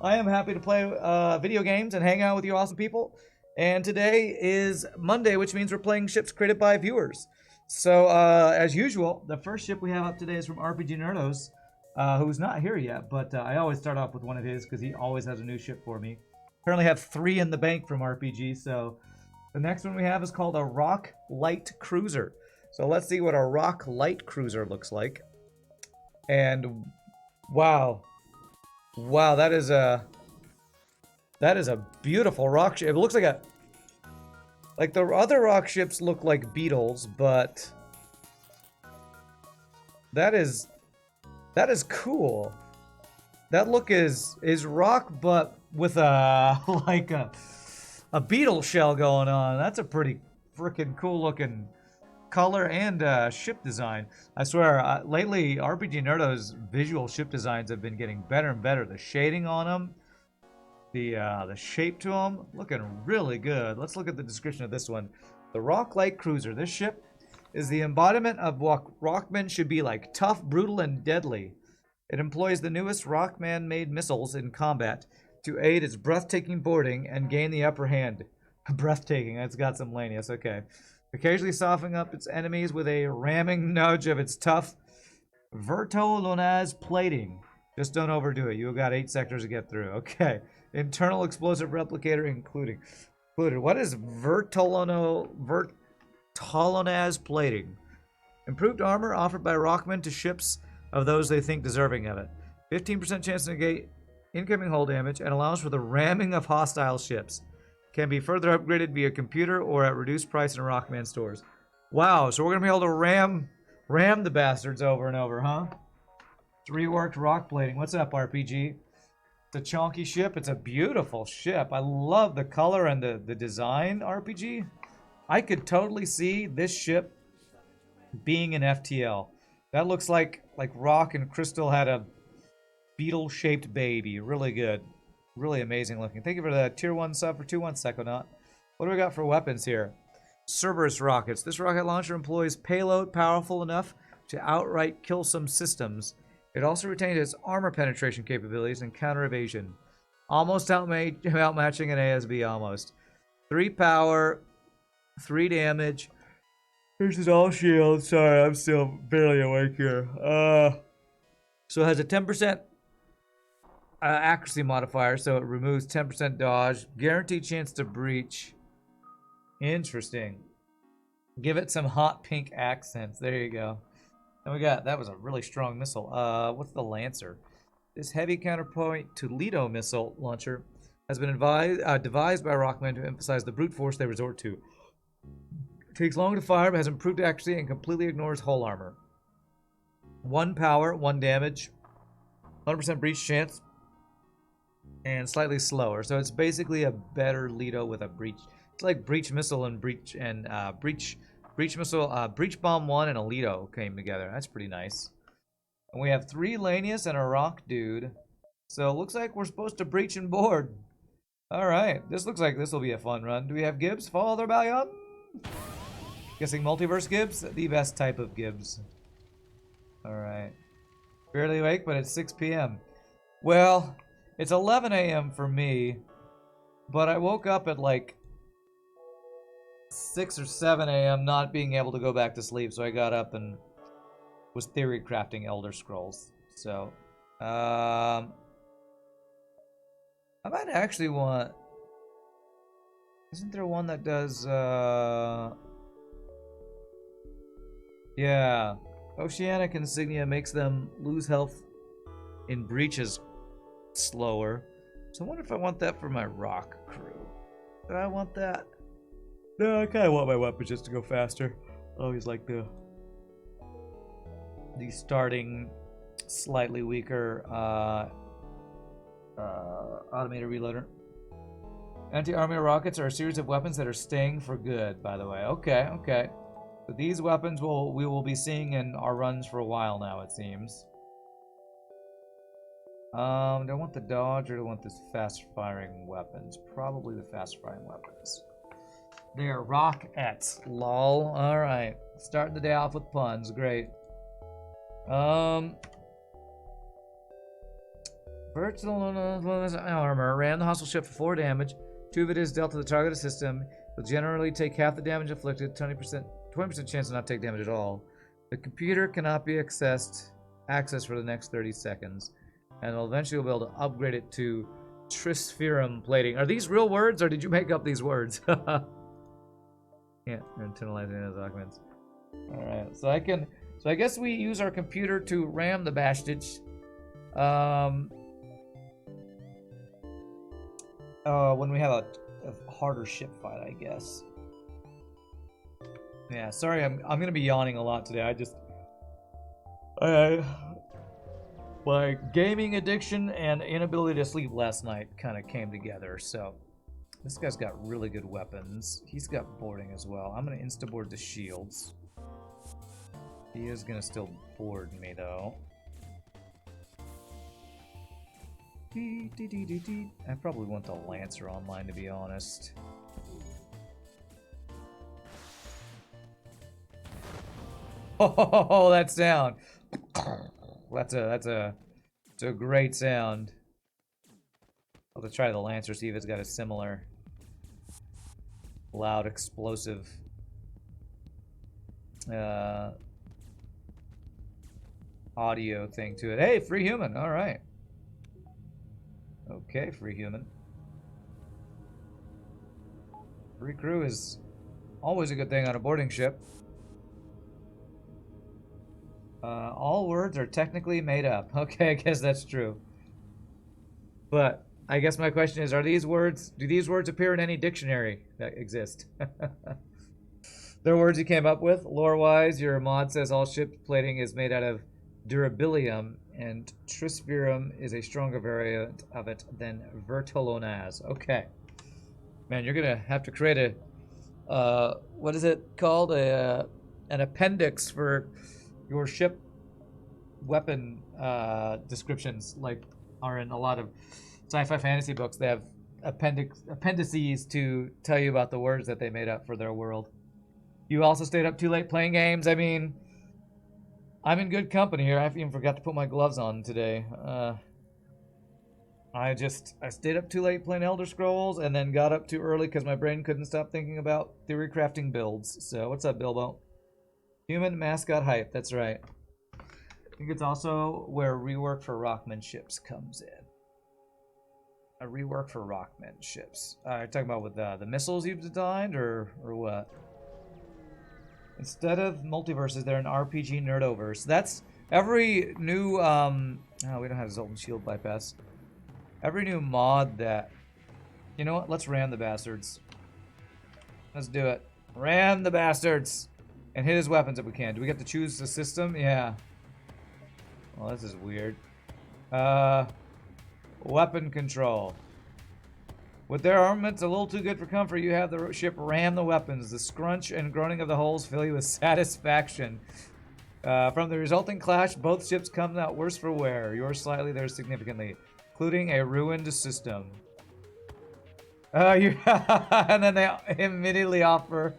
I am happy to play video games and hang out with you awesome people. And today is Monday, which means we're playing ships created by viewers. So, as usual, the first ship we have up today is from RPGNerdos, who's not here yet, but I always start off with one of his because he always has a new ship for me. Currently have 3 in the bank from RPG, so the next one we have is called a Rock Light Cruiser. So let's see what a Rock Light Cruiser looks like. And wow, that is a beautiful rock ship. It looks like the other rock ships look like beetles, but that is cool. That look is rock, but with a like a beetle shell going on. That's a pretty freaking cool looking color and ship design. I swear, lately RPGNerdos visual ship designs have been getting better and better. The shading on them, the shape to them, looking really good. Let's look at the description of this one. The Rock Light Cruiser. This ship is the embodiment of what rockmen should be like: tough, brutal, and deadly. It employs the newest Rockman-made missiles in combat to aid its breathtaking boarding and gain the upper hand. Breathtaking. It's got some Lanius. Okay. Occasionally softening up its enemies with a ramming nudge of its tough vertolonaz plating. Just don't overdo it. You've got 8 sectors to get through. Okay. Internal explosive replicator included. What is vertolonaz plating? Improved armor offered by Rockmen to ships of those they think deserving of it. 15% chance to negate incoming hull damage and allows for the ramming of hostile ships. Can be further upgraded via computer or at reduced price in Rockman stores. Wow, so we're going to be able to ram the bastards over and over, huh? It's reworked rock plating. What's up, RPG? It's a chunky ship. It's a beautiful ship. I love the color and the design, RPG. I could totally see this ship being an FTL. That looks like Rock and Crystal had a beetle-shaped baby. Really good. Really amazing looking. Thank you for the tier 1 sub for 2-1 Psychonaut. What do we got for weapons here? Cerberus rockets. This rocket launcher employs payload powerful enough to outright kill some systems. It also retains its armor penetration capabilities and counter evasion. Almost outmatching an ASB almost. 3 power, 3 damage. This is all shield. Sorry, I'm still barely awake here. So it has a 10% accuracy modifier, so it removes 10% dodge. Guaranteed chance to breach. Interesting. Give it some hot pink accents. There you go. And we got, that was a really strong missile. What's the Lancer? This heavy counterpoint Toledo missile launcher has been devised by Rockman to emphasize the brute force they resort to. It takes long to fire, but has improved accuracy and completely ignores hull armor. 1 power, 1 damage, 100% breach chance, and slightly slower. So it's basically a better Lido with a breach. It's like breach missile and breach missile, breach bomb 1 and a Lido came together. That's pretty nice. And we have 3 Lanius and a rock dude. So it looks like we're supposed to breach and board. All right, this looks like this will be a fun run. Do we have Gibbs? Follow the rebellion. Guessing multiverse Gibbs, the best type of Gibbs. All right, barely awake, but it's 6 p.m. Well, it's 11 a.m. for me, but I woke up at like 6 or 7 a.m. not being able to go back to sleep, so I got up and was theory crafting Elder Scrolls. So, I might actually want... Isn't there one that does, yeah. Oceanic Insignia makes them lose health in breaches slower. So I wonder if I want that for my rock crew. Do I want that? No, I kind of want my weapons just to go faster. I always like the starting slightly weaker automated reloader. Anti-armor rockets are a series of weapons that are staying for good, by the way. Okay, okay. So these weapons we will be seeing in our runs for a while now, it seems. Do I want the dodge or do I want this fast-firing weapons? Probably the fast-firing weapons. They're rockets. Lol. Alright. Starting the day off with puns. Great. First Virtual armor. Ram the hostile ship for 4 damage. 2 of it is dealt to the targeted system. Will generally take half the damage inflicted. 20% chance to not take damage at all. The computer cannot be accessed for the next 30 seconds. And will eventually be able to upgrade it to Trispherum plating. Are these real words or did you make up these words? Yeah, internalize any of those augments. Alright, so I guess we use our computer to ram the bastards. When we have a harder ship fight, I guess. Yeah, sorry, I'm gonna be yawning a lot today. My gaming addiction and inability to sleep last night kind of came together. So this guy's got really good weapons. He's got boarding as well. I'm gonna insta-board the shields. He is gonna still board me though. I probably want the Lancer online, to be honest. Oh, that sound! That's a great sound. I'll have to try the Lancer, see if it's got a similar loud, explosive audio thing to it. Hey, free human! All right. Okay, free human. Free crew is always a good thing on a boarding ship. All words are technically made up. Okay, I guess that's true. But I guess my question is, do these words appear in any dictionary that exist? They're words you came up with. Lore-wise, your mod says all ship plating is made out of durabilium, and Trispherum is a stronger variant of it than Vertolonaz. Okay. Man, you're gonna have to create a, what is it called? An appendix for your ship weapon descriptions, like are in a lot of sci-fi fantasy books. They have appendices to tell you about the words that they made up for their world. You also stayed up too late playing games. I mean, I'm in good company here. I even forgot to put my gloves on today. I stayed up too late playing Elder Scrolls and then got up too early because my brain couldn't stop thinking about theory crafting builds. So what's up, Bilbo? Human mascot hype, that's right. I think it's also where rework for Rockman ships comes in. A rework for Rockman ships. You're talking about with the missiles you've designed or what? Instead of multiverses, they're an RPGNerdoverse. That's every new, oh, we don't have Zoltan Shield bypass. Every new mod that, you know what, let's ram the bastards. Let's do it. Ram the bastards! And hit his weapons if we can. Do we get to choose the system? Yeah. Well, this is weird. Weapon control. With their armaments a little too good for comfort, you have the ship ram the weapons. The scrunch and groaning of the hulls fill you with satisfaction. From the resulting clash, both ships come out worse for wear. Yours slightly, theirs significantly. Including a ruined system. And then they immediately offer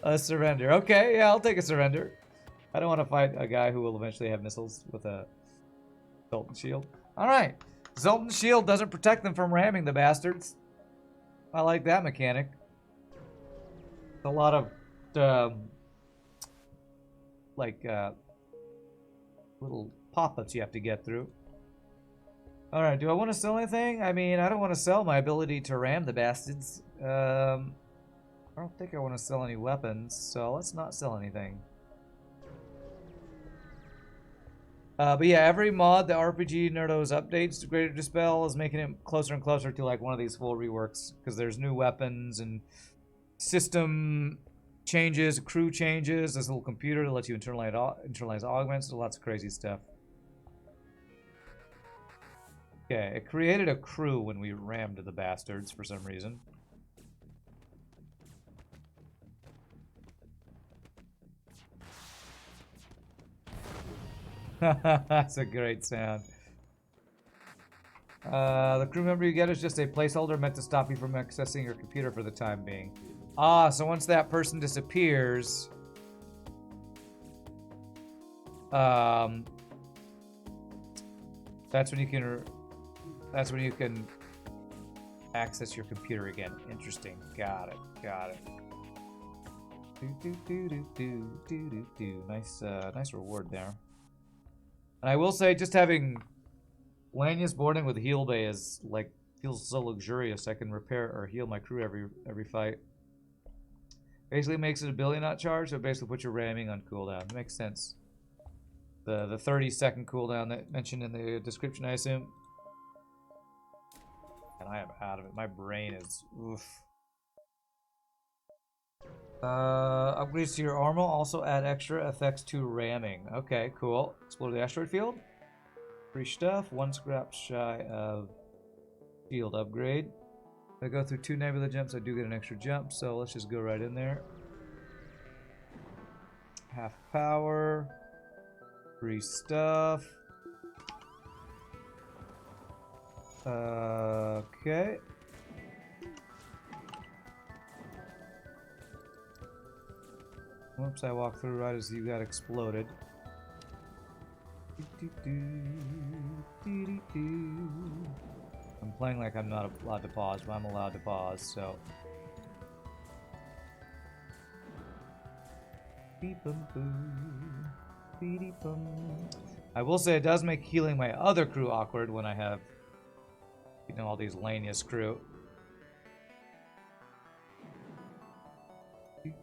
a surrender. Okay, yeah, I'll take a surrender. I don't want to fight a guy who will eventually have missiles with a Zoltan shield. Alright. Zoltan shield doesn't protect them from ramming the bastards. I like that mechanic. A lot of little pop-ups you have to get through. Alright, do I want to sell anything? I mean, I don't want to sell my ability to ram the bastards. I don't think I want to sell any weapons, so let's not sell anything. But yeah, every mod that RPGNerdos updates to Greater Dispel is making it closer and closer to like one of these full reworks, because there's new weapons and system changes, crew changes, this little computer that lets you internalize augments, lots of crazy stuff. Okay, it created a crew when we rammed the bastards for some reason. That's a great sound. The crew member you get is just a placeholder meant to stop you from accessing your computer for the time being. Ah, so once that person disappears, that's when you can That's when you can access your computer again. Interesting. Got it. Got it. Nice, nice reward there. And I will say, just having Lanius boarding with heal bay is like feels so luxurious. I can repair or heal my crew every fight. Basically makes it ability not charged, so basically put your ramming on cooldown. It makes sense. The 30-second cooldown that mentioned in the description, I assume. And I am out of it. My brain is oof. Upgrades to your armor also add extra effects to ramming. Okay, cool. Explore the asteroid field. Free stuff. 1 scrap shy of field upgrade. If I go through 2 nebula jumps, I do get an extra jump, so let's just go right in there. Half power. Free stuff. Okay. Whoops, I walked through right as you got exploded. I'm playing like I'm not allowed to pause, but I'm allowed to pause, so. I will say it does make healing my other crew awkward when I have, you know, all these Lanius crew. Good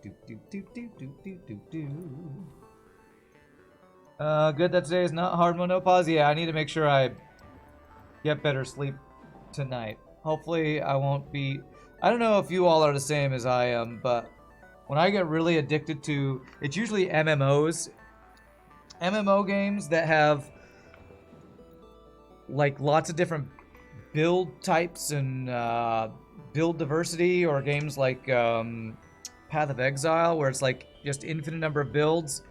that today is not hard mode, no pause. Yeah, I need to make sure I get better sleep tonight. Hopefully I won't be... I don't know if you all are the same as I am, but when I get really addicted to... It's usually MMOs. MMO games that have like lots of different build types and build diversity, or games like Path of Exile, where it's like just infinite number of builds.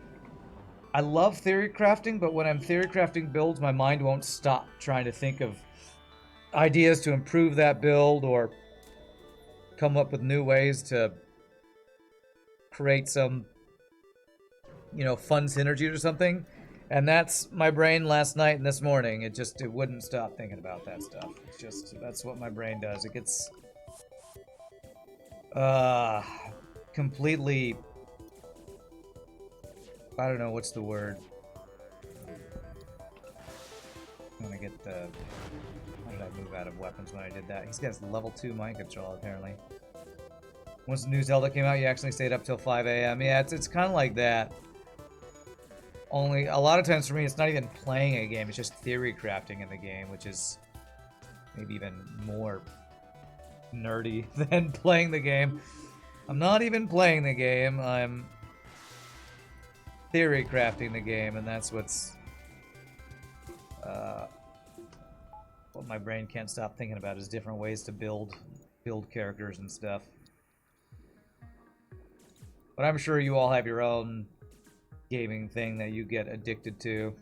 I love theory crafting, but when I'm theory crafting builds, my mind won't stop trying to think of ideas to improve that build or come up with new ways to create some, you know, fun synergy or something. And that's my brain last night and this morning. It wouldn't stop thinking about that stuff. It's just, that's what my brain does. It gets completely, I don't know what's the word. I'm gonna get the, how did I move out of weapons when I did that? He's got his level 2 mind control apparently. Once the new Zelda came out, you actually stayed up till 5 a.m. Yeah, it's kind of like that. Only, a lot of times for me, it's not even playing a game, it's just theory crafting in the game, which is maybe even more nerdy than playing the game. I'm not even playing the game, I'm theory crafting the game, and that's what's what my brain can't stop thinking about, is different ways to build characters and stuff. But I'm sure you all have your own gaming thing that you get addicted to.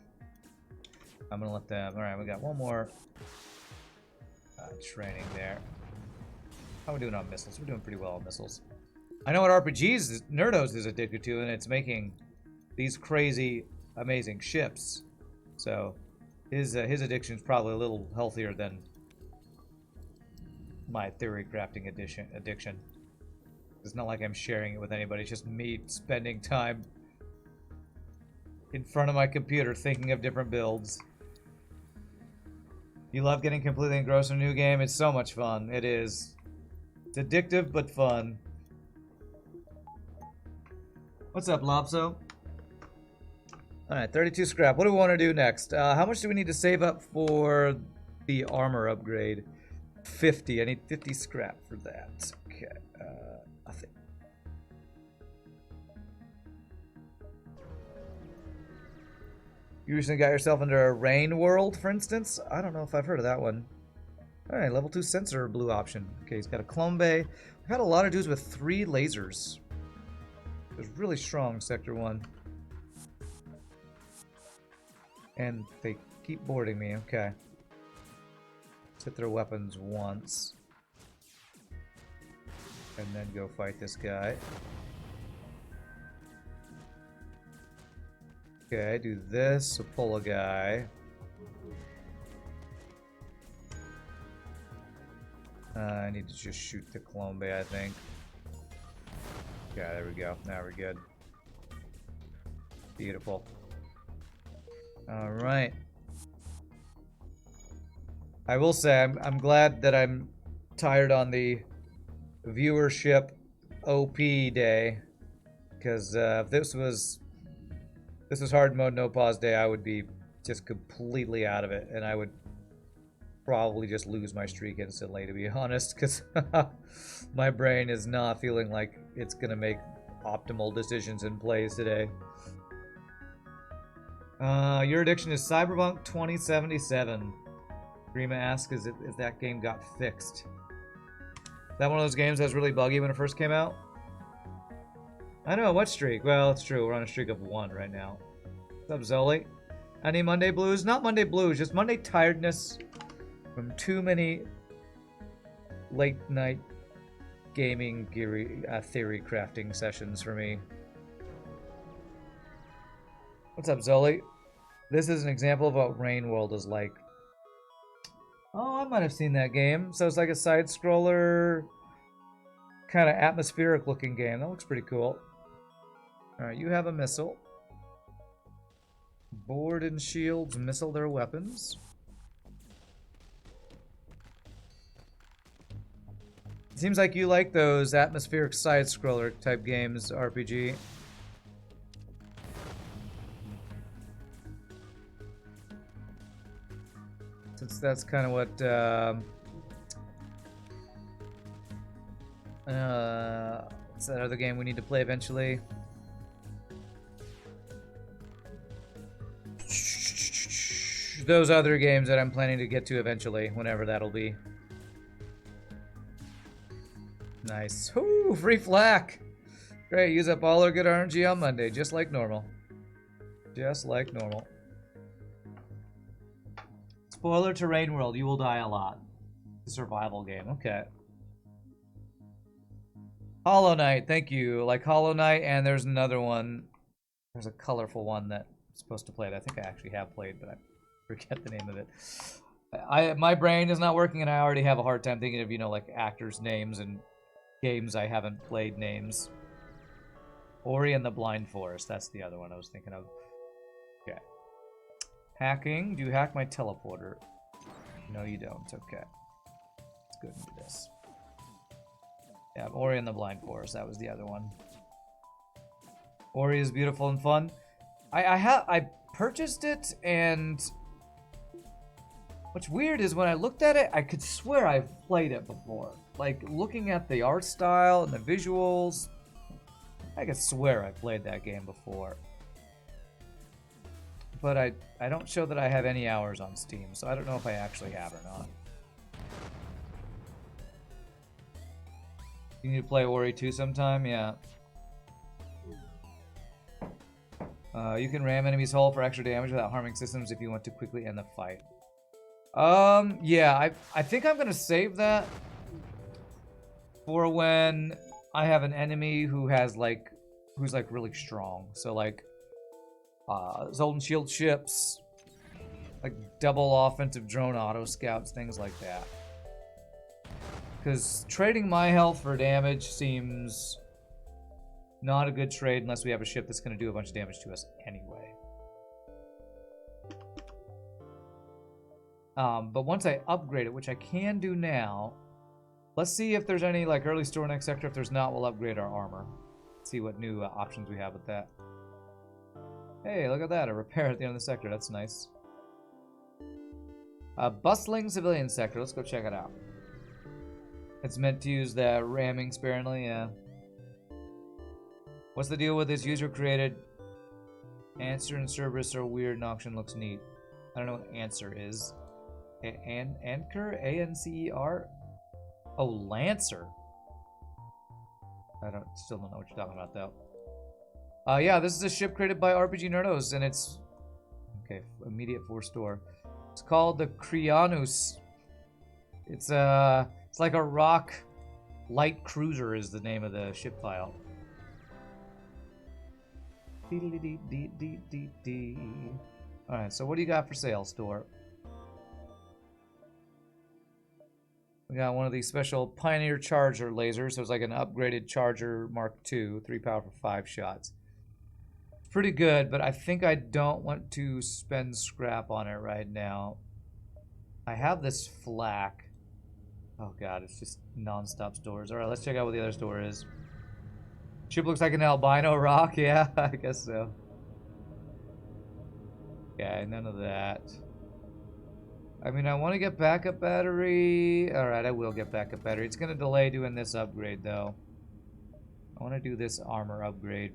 I'm gonna let them. Alright, we got one more training there. How are we doing on missiles? We're doing pretty well on missiles. I know what RPGNerdos is addicted to, and it's making these crazy, amazing ships. So his addiction is probably a little healthier than my theory crafting addiction. It's not like I'm sharing it with anybody. It's just me spending time in front of my computer thinking of different builds. You love getting completely engrossed in a new game? It's so much fun. It is. It's addictive, but fun. What's up, Lopso? Alright, 32 scrap. What do we want to do next? How much do we need to save up for the armor upgrade? 50. I need 50 scrap for that. Okay. Nothing. You recently got yourself into a rain world, for instance? I don't know if I've heard of that one. Alright, level 2 sensor blue option. Okay, he's got a clone bay. I've had a lot of dudes with 3 lasers. It was really strong, Sector 1. And they keep boarding me, okay. Let's hit their weapons once. And then go fight this guy. Okay, do this, so pull a guy. I need to just shoot the clone bay, I think. Yeah, there we go. Now we're good. Beautiful. Alright. I will say, I'm glad that I'm tired on the viewership OP day. Because if this was hard mode, no pause day, I would be just completely out of it. And I would probably just lose my streak instantly, to be honest. Because my brain is not feeling like it's going to make optimal decisions in plays today. Your addiction is Cyberpunk 2077. Grima asks if that game got fixed. Is that one of those games that was really buggy when it first came out? I know, what streak? Well, it's true. We're on a streak of 1 right now. What's up, Zoli? Any Monday blues? Not Monday blues, just Monday tiredness from too many late night gaming theory crafting sessions for me. What's up, Zoli? This is an example of what Rain World is like. Oh, I might have seen that game. So it's like a side-scroller, kind of atmospheric-looking game. That looks pretty cool. Alright, you have a missile. Board and shields missile their weapons. Seems like you like those atmospheric side-scroller type games, RPG. Since that's kind of what what's that other game we need to play eventually? Those other games that I'm planning to get to eventually, whenever that'll be. Nice. Ooh, free flak! Great, use up all our good RNG on Monday, just like normal. Just like normal. Spoiler to Rain World, you will die a lot. It's a survival game, okay. Hollow Knight, thank you. Like Hollow Knight, and there's another one. There's a colorful one that I'm supposed to play that I think I actually have played, but I forget the name of it. My brain is not working, and I already have a hard time thinking of, you know, like actors' names and games I haven't played names. Ori and the Blind Forest, that's the other one I was thinking of. Okay. Hacking. Do you hack my teleporter? No, you don't. Okay. Let's go and do this. Yeah, Ori and the Blind Forest. That was the other one. Ori is beautiful and fun. I purchased it, and what's weird is when I looked at it, I could swear I've played it before. Like, looking at the art style and the visuals, I could swear I played that game before. But I don't show that I have any hours on Steam, so I don't know if I actually have or not. You need to play Ori 2 sometime? Yeah. You can ram enemies whole for extra damage without harming systems if you want to quickly end the fight. Yeah, I think I'm gonna save that for when I have an enemy who has who's really strong. So like Zoltan Shield ships, like double offensive drone auto scouts, things like that. Because trading my health for damage seems not a good trade unless we have a ship that's going to do a bunch of damage to us anyway. But once I upgrade it, which I can do now, let's see if there's any like early store next sector. If there's not, we'll upgrade our armor. See what new options we have with that. Hey, look at that, a repair at the end of the sector. That's nice. Bustling civilian sector. Let's go check it out. It's meant to use the ramming sparingly, yeah. What's the deal with this user-created answer and Cerberus are weird and auction looks neat? I don't know what answer is. Anchor? A-N-C-E-R? Oh, Lancer. Still don't know what you're talking about, though. Yeah, this is a ship created by RPGNerdos, and it's... Okay, immediate for store. It's called the Crianus. It's like a rock light cruiser is the name of the ship file. Alright, so what do you got for sale, store? We got one of these special Pioneer Charger lasers. So it's like an upgraded Charger Mark II, 3 power for 5 shots. Pretty good, but I think I don't want to spend scrap on it right now. I have this flak. Oh god, it's just non-stop stores. Alright, let's check out what the other store is. Ship looks like an albino rock. Yeah, I guess so. Okay, none of that. I mean, I want to get backup battery. Alright, I will get backup battery. It's going to delay doing this upgrade, though. I want to do this armor upgrade.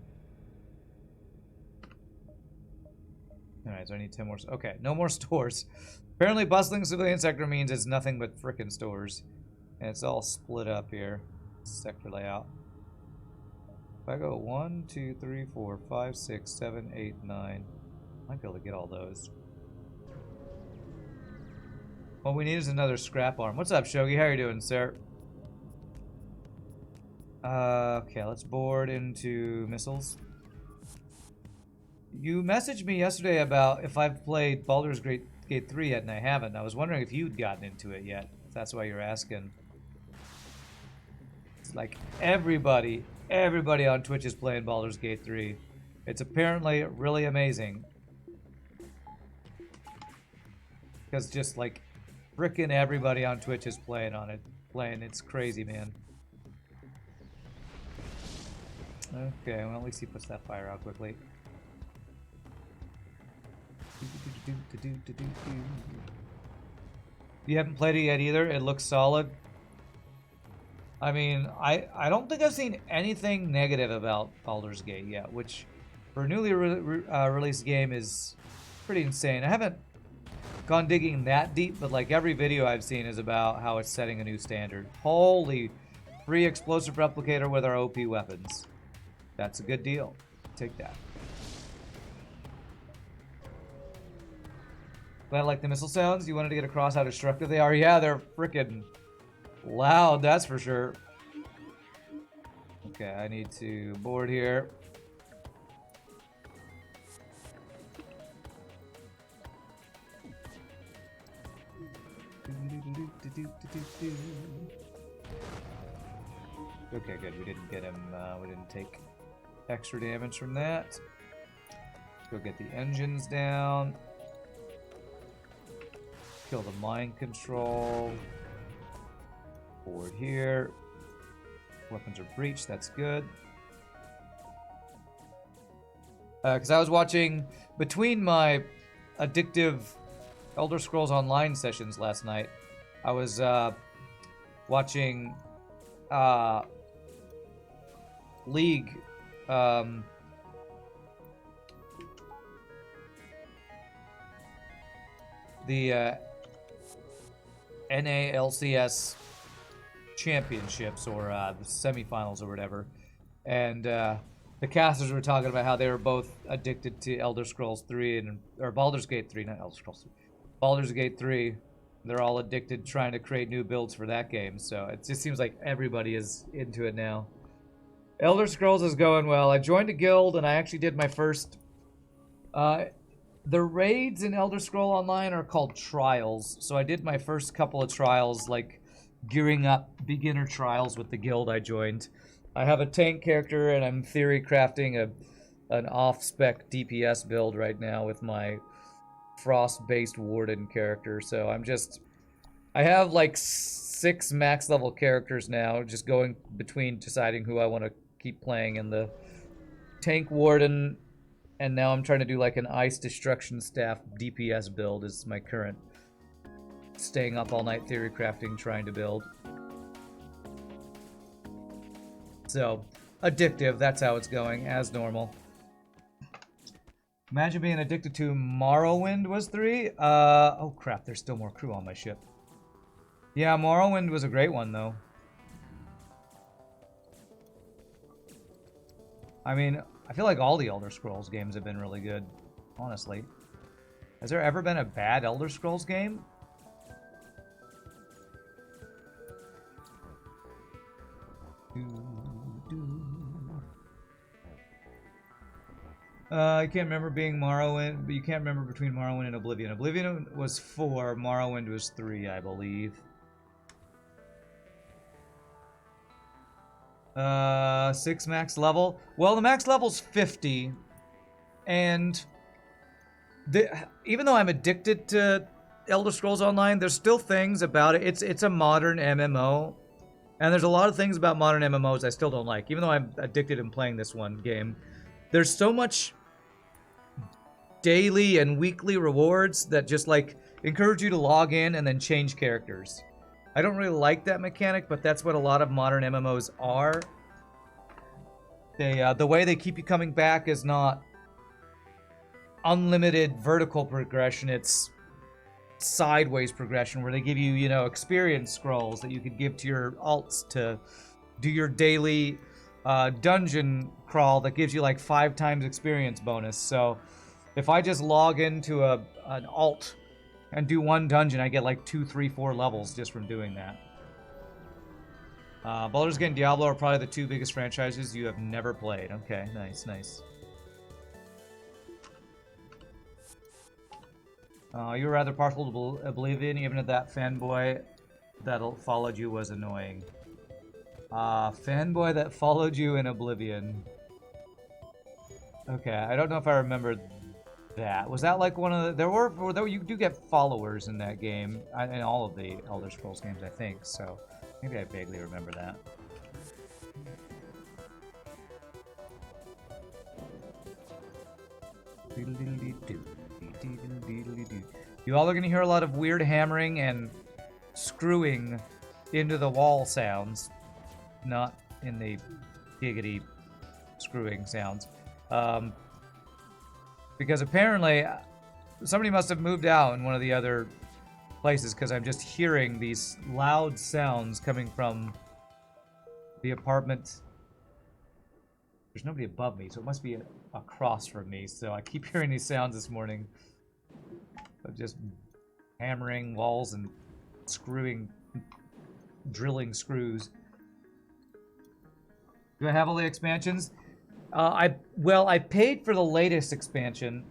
Alright, so I need 10 more. Okay, no more stores. Apparently, bustling civilian sector means it's nothing but frickin' stores. And it's all split up here. Sector layout. If I go 1, 2, 3, 4, 5, 6, 7, 8, 9. Might be able to get all those. What we need is another scrap arm. What's up, Shogi? How are you doing, sir? Okay, let's board into missiles. You messaged me yesterday about if I've played Baldur's Gate 3 yet, and I haven't. I was wondering if you'd gotten into it yet. If that's why you're asking. It's like everybody on Twitch is playing Baldur's Gate 3. It's apparently really amazing. Because just like frickin' everybody on Twitch is playing it's crazy, man. Okay, well at least he puts that fire out quickly. You haven't played it yet either? It looks solid. I mean, I don't think I've seen anything negative about Baldur's Gate yet, which for a newly released game is pretty insane. I haven't gone digging that deep, but like every video I've seen is about how it's setting a new standard. Holy, free explosive replicator with our OP weapons. That's a good deal. Take that. Glad I like the missile sounds. You wanted to get across how destructive they are. Yeah, they're freaking loud, that's for sure. Okay, I need to board here. Okay, good. We didn't get him. We didn't take extra damage from that. Go get the engines down. Kill the mind control. Board here. Weapons are breached. That's good. Because I was watching between my addictive Elder Scrolls Online sessions last night. I was watching League. The NALCS championships or the semifinals or whatever, and the casters were talking about how they were both addicted to Elder Scrolls 3 or Baldur's Gate 3, not Elder Scrolls 3. Baldur's Gate 3. They're all addicted trying to create new builds for that game, so it just seems like everybody is into it now. Elder Scrolls is going well. I joined a guild and I actually did my first the raids in Elder Scroll Online are called trials, so I did my first couple of trials, like gearing up beginner trials with the guild I joined. I have a tank character and I'm theory crafting an off-spec DPS build right now with my frost-based warden character, so I have like 6 max level characters now, just going between deciding who I want to keep playing in the tank warden. And now I'm trying to do like an ice destruction staff DPS build is my current staying up all night theory crafting trying to build. So, addictive, that's how it's going, as normal. Imagine being addicted to Morrowind was 3. Oh crap, there's still more crew on my ship. Yeah, Morrowind was a great one though. I mean, I feel like all the Elder Scrolls games have been really good, honestly. Has there ever been a bad Elder Scrolls game? I can't remember being Morrowind, but you can't remember between Morrowind and Oblivion. Oblivion was 4, Morrowind was 3, I believe. 6 max level. Well, the max level's 50, and even though I'm addicted to Elder Scrolls Online, there's still things about it. It's a modern MMO, and there's a lot of things about modern MMOs I still don't like. Even though I'm addicted in playing this one game, there's so much daily and weekly rewards that just like encourage you to log in and then change characters. I don't really like that mechanic, but that's what a lot of modern MMOs are. The way they keep you coming back is not unlimited vertical progression, it's sideways progression where they give you, you know, experience scrolls that you could give to your alts to do your daily dungeon crawl that gives you like 5 times experience bonus. So if I just log into an alt and do one dungeon, I get like 2, 3, 4 levels just from doing that. Baldur's Gate and Diablo are probably the 2 biggest franchises you have never played. Okay, nice, nice. You were rather partial to Oblivion, even if that fanboy that followed you was annoying. Fanboy that followed you in Oblivion. Okay, I don't know if I remember that. Was that like one of the... you do get followers in that game, in all of the Elder Scrolls games, I think, so maybe I vaguely remember that. You all are going to hear a lot of weird hammering and screwing into the wall sounds, not in the giggity screwing sounds. Because apparently somebody must have moved out in one of the other places, because I'm just hearing these loud sounds coming from the apartment. There's nobody above me, so it must be across from me. So I keep hearing these sounds this morning of just hammering walls and screwing, drilling screws. Do I have all the expansions? I paid for the latest expansion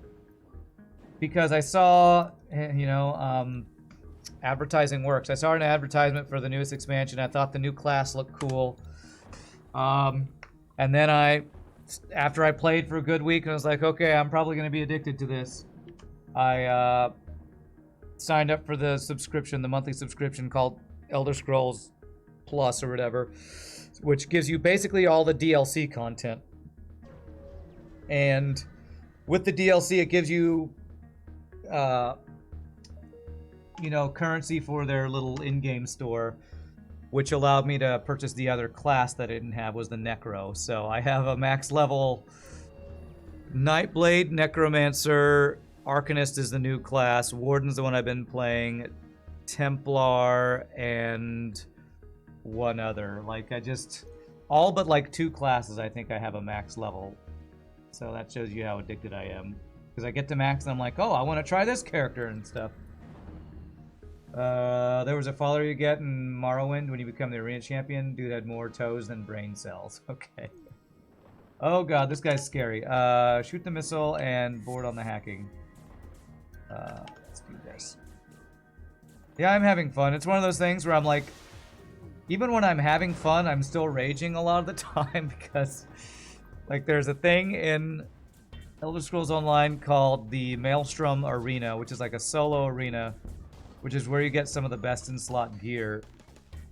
because I saw, advertising works. I saw an advertisement for the newest expansion. I thought the new class looked cool. And then after I played for a good week, I was like, okay, I'm probably going to be addicted to this. I signed up for the subscription, the monthly subscription called Elder Scrolls Plus or whatever, which gives you basically all the DLC content. And with the DLC, it gives you, currency for their little in-game store, which allowed me to purchase the other class that I didn't have, was the Necro. So I have a max level Nightblade, Necromancer, Arcanist is the new class, Warden's the one I've been playing, Templar, and one other. All but like 2 classes I think I have a max level. So that shows you how addicted I am. Because I get to max and I'm like, oh, I want to try this character and stuff. There was a follower you get in Morrowind when you become the arena champion. Dude had more toes than brain cells. Okay. Oh god, this guy's scary. Shoot the missile and board on the hacking. Let's do this. Yeah, I'm having fun. It's one of those things where I'm like, even when I'm having fun, I'm still raging a lot of the time because, like, there's a thing in Elder Scrolls Online called the Maelstrom Arena, which is like a solo arena, which is where you get some of the best in slot gear.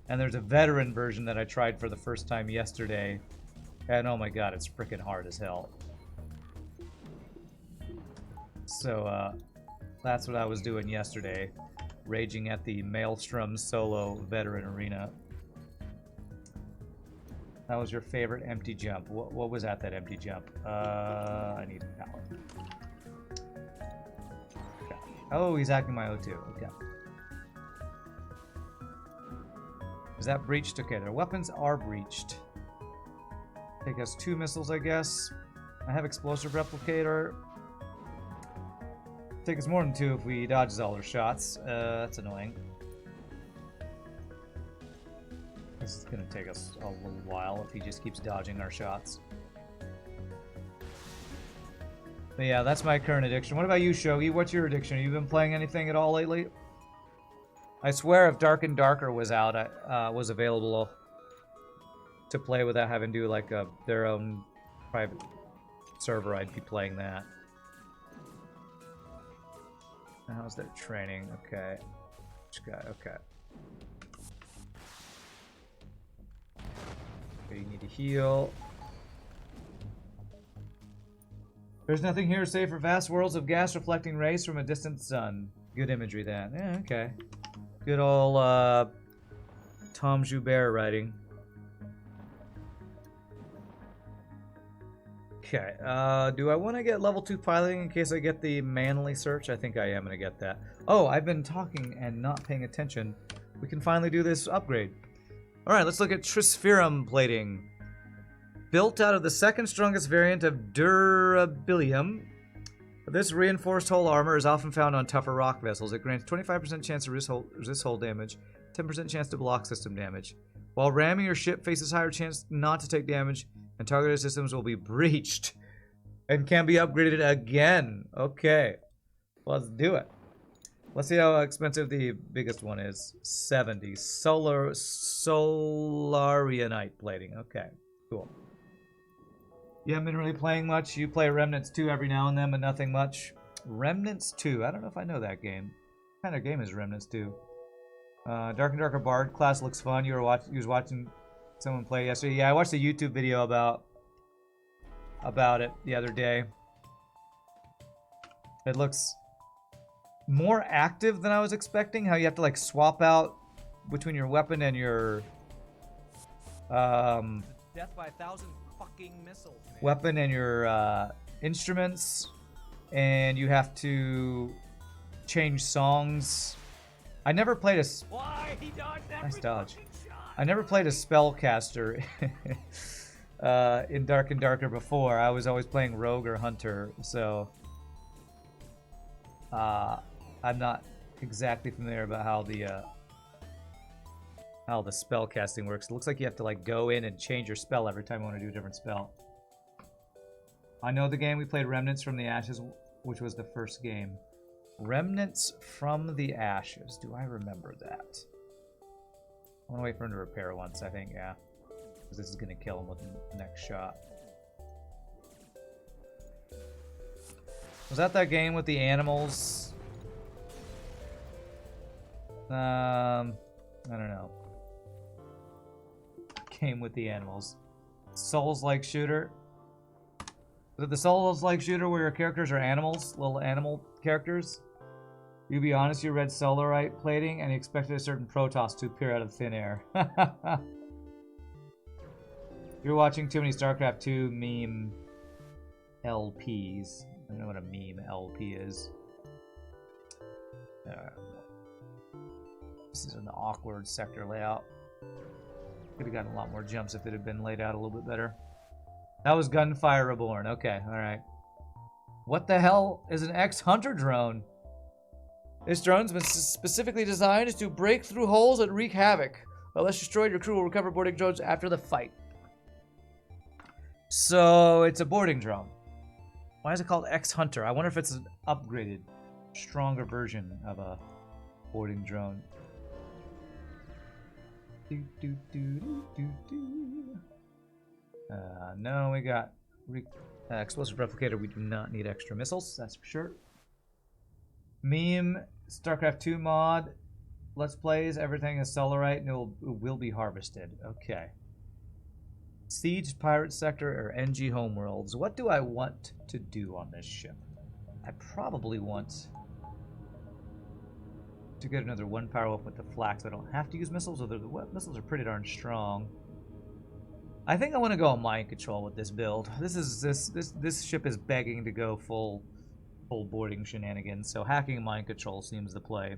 And there's a veteran version that I tried for the first time yesterday, and oh my god, it's freaking hard as hell. So, that's what I was doing yesterday, raging at the Maelstrom solo veteran arena. That was your favorite empty jump. What was at that empty jump? I need power. Okay. Oh, he's hacking my O2. Okay. Is that breached? Okay, their weapons are breached. Take us 2 missiles, I guess. I have explosive replicator. Take us more than 2 if we dodge all their shots. That's annoying. This is gonna take us a little while if he just keeps dodging our shots. But yeah, that's my current addiction. What about you, Shogi? What's your addiction? Have you been playing anything at all lately? I swear if Dark and Darker was out, was available to play without having to do like their own private server, I'd be playing that. How's their training? Okay. Okay. Okay, you need to heal. There's nothing here save for vast worlds of gas-reflecting rays from a distant sun. Good imagery, then. Yeah, okay. Good old Tom Joubert writing. Okay, do I want to get level 2 piloting in case I get the manly search? I think I am going to get that. Oh, I've been talking and not paying attention. We can finally do this upgrade. Alright, let's look at Trispherum plating. Built out of the second strongest variant of Durabilium, this reinforced hull armor is often found on tougher rock vessels. It grants 25% chance to resist hull damage, 10% chance to block system damage. While ramming your ship faces higher chance not to take damage, and targeted systems will be breached and can be upgraded again. Okay, let's do it. Let's see how expensive the biggest one is. 70. Solarianite plating. Okay, cool. You haven't been really playing much. You play Remnants 2 every now and then, but nothing much. Remnants 2. I don't know if I know that game. What kind of game is Remnants 2? Dark and Darker Bard class looks fun. You was watching someone play yesterday. Yeah, I watched a YouTube video about it the other day. It looks more active than I was expecting. How you have to like swap out between your weapon and your death by 1,000 fucking missiles. Man. Weapon and your instruments, and you have to change songs. I never played a. Why? He dodged every nice dodge. shot. I never played a spellcaster in Dark and Darker before. I was always playing Rogue or Hunter, so I'm not exactly familiar about how the spell casting works. It looks like you have to like go in and change your spell every time you want to do a different spell. I know the game. We played Remnants from the Ashes, which was the first game. Remnants from the Ashes. Do I remember that? I want to wait for him to repair once, I think, yeah. Because this is going to kill him with the next shot. Was that game with the animals? I don't know. Game with the animals. Souls-like shooter. Is it the Souls-like shooter where your characters are animals? Little animal characters? You be honest, you read Solarite plating and you expected a certain Protoss to appear out of thin air. You're watching too many StarCraft 2 meme LPs. I don't know what a meme LP is. This is an awkward sector layout. Could have gotten a lot more jumps if it had been laid out a little bit better. That was Gunfire Reborn. Okay, alright. What the hell is an ex-Hunter drone? This drone's been specifically designed to break through holes and wreak havoc. Unless destroyed, your crew will recover boarding drones after the fight. So, it's a boarding drone. Why is it called ex-Hunter? I wonder if it's an upgraded, stronger version of a boarding drone. No, we got explosive replicator. We do not need extra missiles, that's for sure. Meme, StarCraft 2 mod, Let's Plays, everything is Solarite and it will be harvested. Okay. Siege, Pirate Sector, or NG Homeworlds. What do I want to do on this ship? I probably want to get another one power up with the flak so I don't have to use missiles, although the missiles are pretty darn strong. I think I want to go on mind control with this build. This ship is begging to go full boarding shenanigans, so hacking mind control seems the play.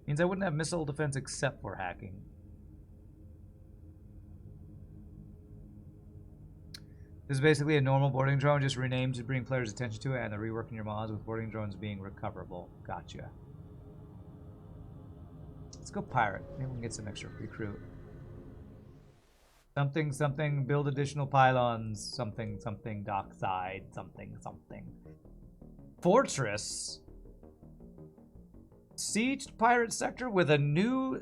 Means I wouldn't have missile defense except for hacking. This is basically a normal boarding drone, just renamed to bring players' attention to it, and they're reworking your mods with boarding drones being recoverable. Gotcha. Let's go pirate. Maybe we can get some extra recruit. Something, something, build additional pylons. Something, something, dockside. Something, something. Fortress. Sieged pirate sector with a new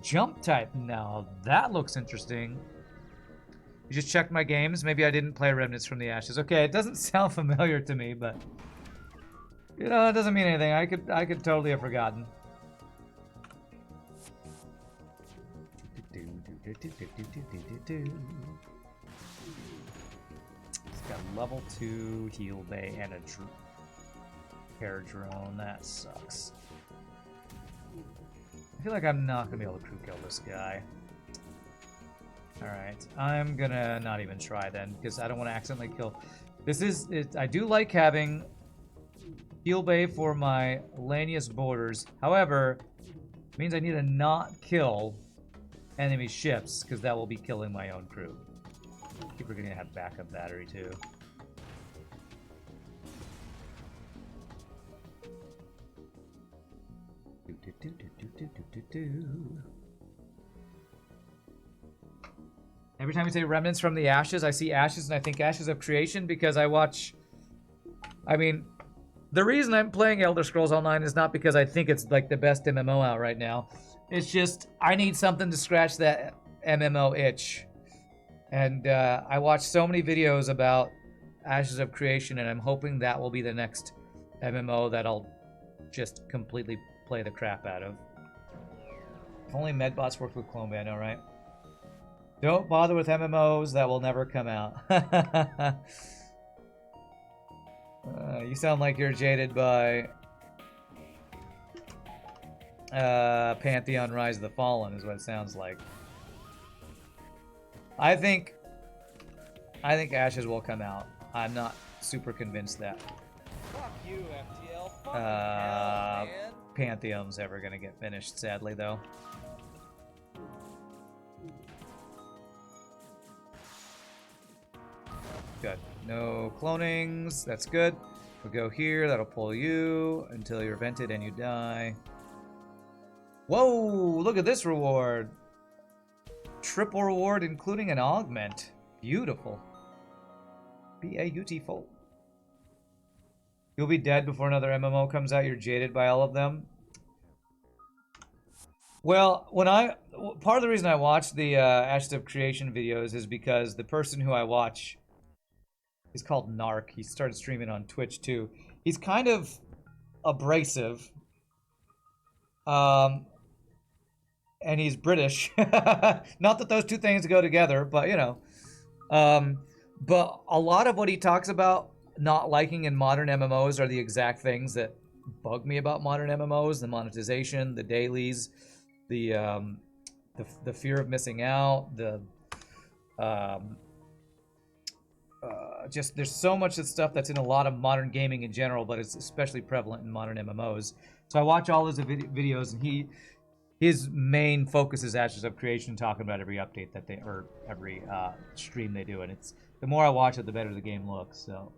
jump type. Now, that looks interesting. You just checked my games. Maybe I didn't play Remnants from the Ashes. Okay, it doesn't sound familiar to me, but you know, it doesn't mean anything. I could totally have forgotten. It's got level 2 heal bay and a air drone. That sucks. I feel like I'm not gonna be able to crew kill this guy. Alright, I'm gonna not even try then, because I don't want to accidentally kill. This is it. I do like having heal bay for my Lanius borders. However, it means I need to not kill enemy ships, because that will be killing my own crew. I think we're gonna have backup battery too. Every time you say Remnants from the Ashes, I see Ashes and I think Ashes of Creation, because I watch... I mean, the reason I'm playing Elder Scrolls Online is not because I think it's like the best MMO out right now. It's just, I need something to scratch that MMO itch. And I watch so many videos about Ashes of Creation, and I'm hoping that will be the next MMO that I'll just completely play the crap out of. If only Medbots worked with Clone Band, right? Don't bother with MMOs that will never come out. You sound like you're jaded by Pantheon Rise of the Fallen, is what it sounds like. I think Ashes will come out. I'm not super convinced that Fuck you, FTL. Fucking hell, man. Pantheon's ever gonna get finished, sadly, though. Good. No clonings. That's good. We'll go here. That'll pull you until you're vented and you die. Whoa! Look at this reward. Triple reward, including an augment. Beautiful. Beautiful. You'll be dead before another MMO comes out. You're jaded by all of them. Well, part of the reason I watch the Ashes of Creation videos is because the person who I watch, he's called Narc. He started streaming on Twitch too. He's kind of abrasive. And he's British. Not that those two things go together, but you know. But a lot of what he talks about not liking in modern MMOs are the exact things that bug me about modern MMOs: the monetization, the dailies, the fear of missing out, just there's so much of stuff that's in a lot of modern gaming in general, but it's especially prevalent in modern MMOs. So I watch all his videos, and his main focus is Ashes of Creation, talking about every update that they, or every stream they do, and it's the more I watch it, the better the game looks. So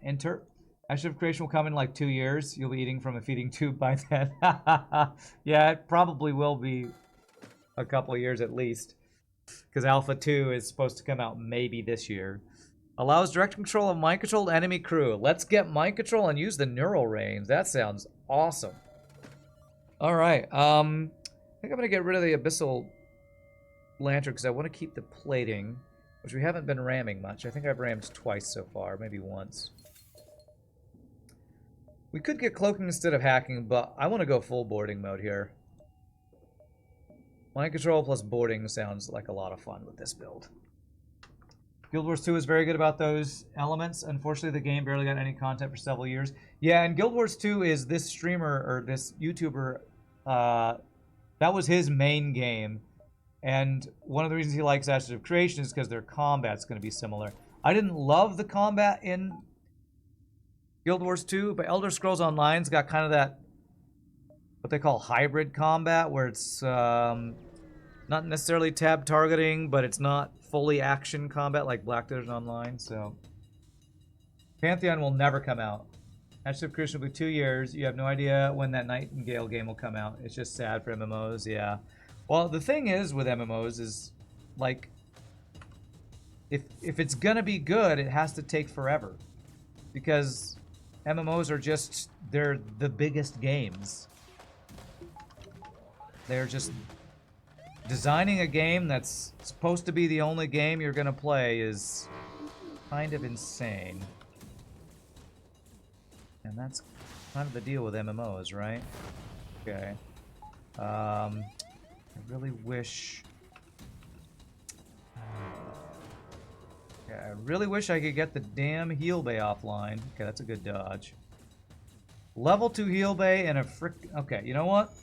enter. Ashes of Creation will come in like 2 years. You'll be eating from a feeding tube by then. Yeah, it probably will be a couple of years at least, because Alpha 2 is supposed to come out maybe this year. Allows direct control of mind-controlled enemy crew. Let's get mind control and use the neural range. That sounds awesome. All right. I think I'm going to get rid of the Abyssal Lantern because I want to keep the plating, which we haven't been ramming much. I think I've rammed twice so far, maybe once. We could get cloaking instead of hacking, but I want to go full boarding mode here. Mind control plus boarding sounds like a lot of fun with this build. Guild Wars 2 is very good about those elements. Unfortunately, the game barely got any content for several years. Yeah, and Guild Wars 2 is this streamer, or this YouTuber, that was his main game. And one of the reasons he likes Ashes of Creation is because their combat's going to be similar. I didn't love the combat in Guild Wars 2, but Elder Scrolls Online's got kind of that, what they call hybrid combat, where it's not necessarily tab targeting, but it's not fully action combat like Black Desert Online. So Pantheon will never come out. Ashes of Creation will be 2 years. You have no idea when that Nightingale game will come out. It's just sad for MMOs, yeah. Well, the thing is with MMOs is, like, if it's gonna be good, it has to take forever, because MMOs are just, they're the biggest games. They're just Designing a game that's supposed to be the only game you're gonna play is kind of insane. And that's kind of the deal with MMOs, right? Okay. I really wish... I really wish I could get the damn heal bay offline. Okay, that's a good dodge. Level 2 heal bay and a frick... Okay, you know what?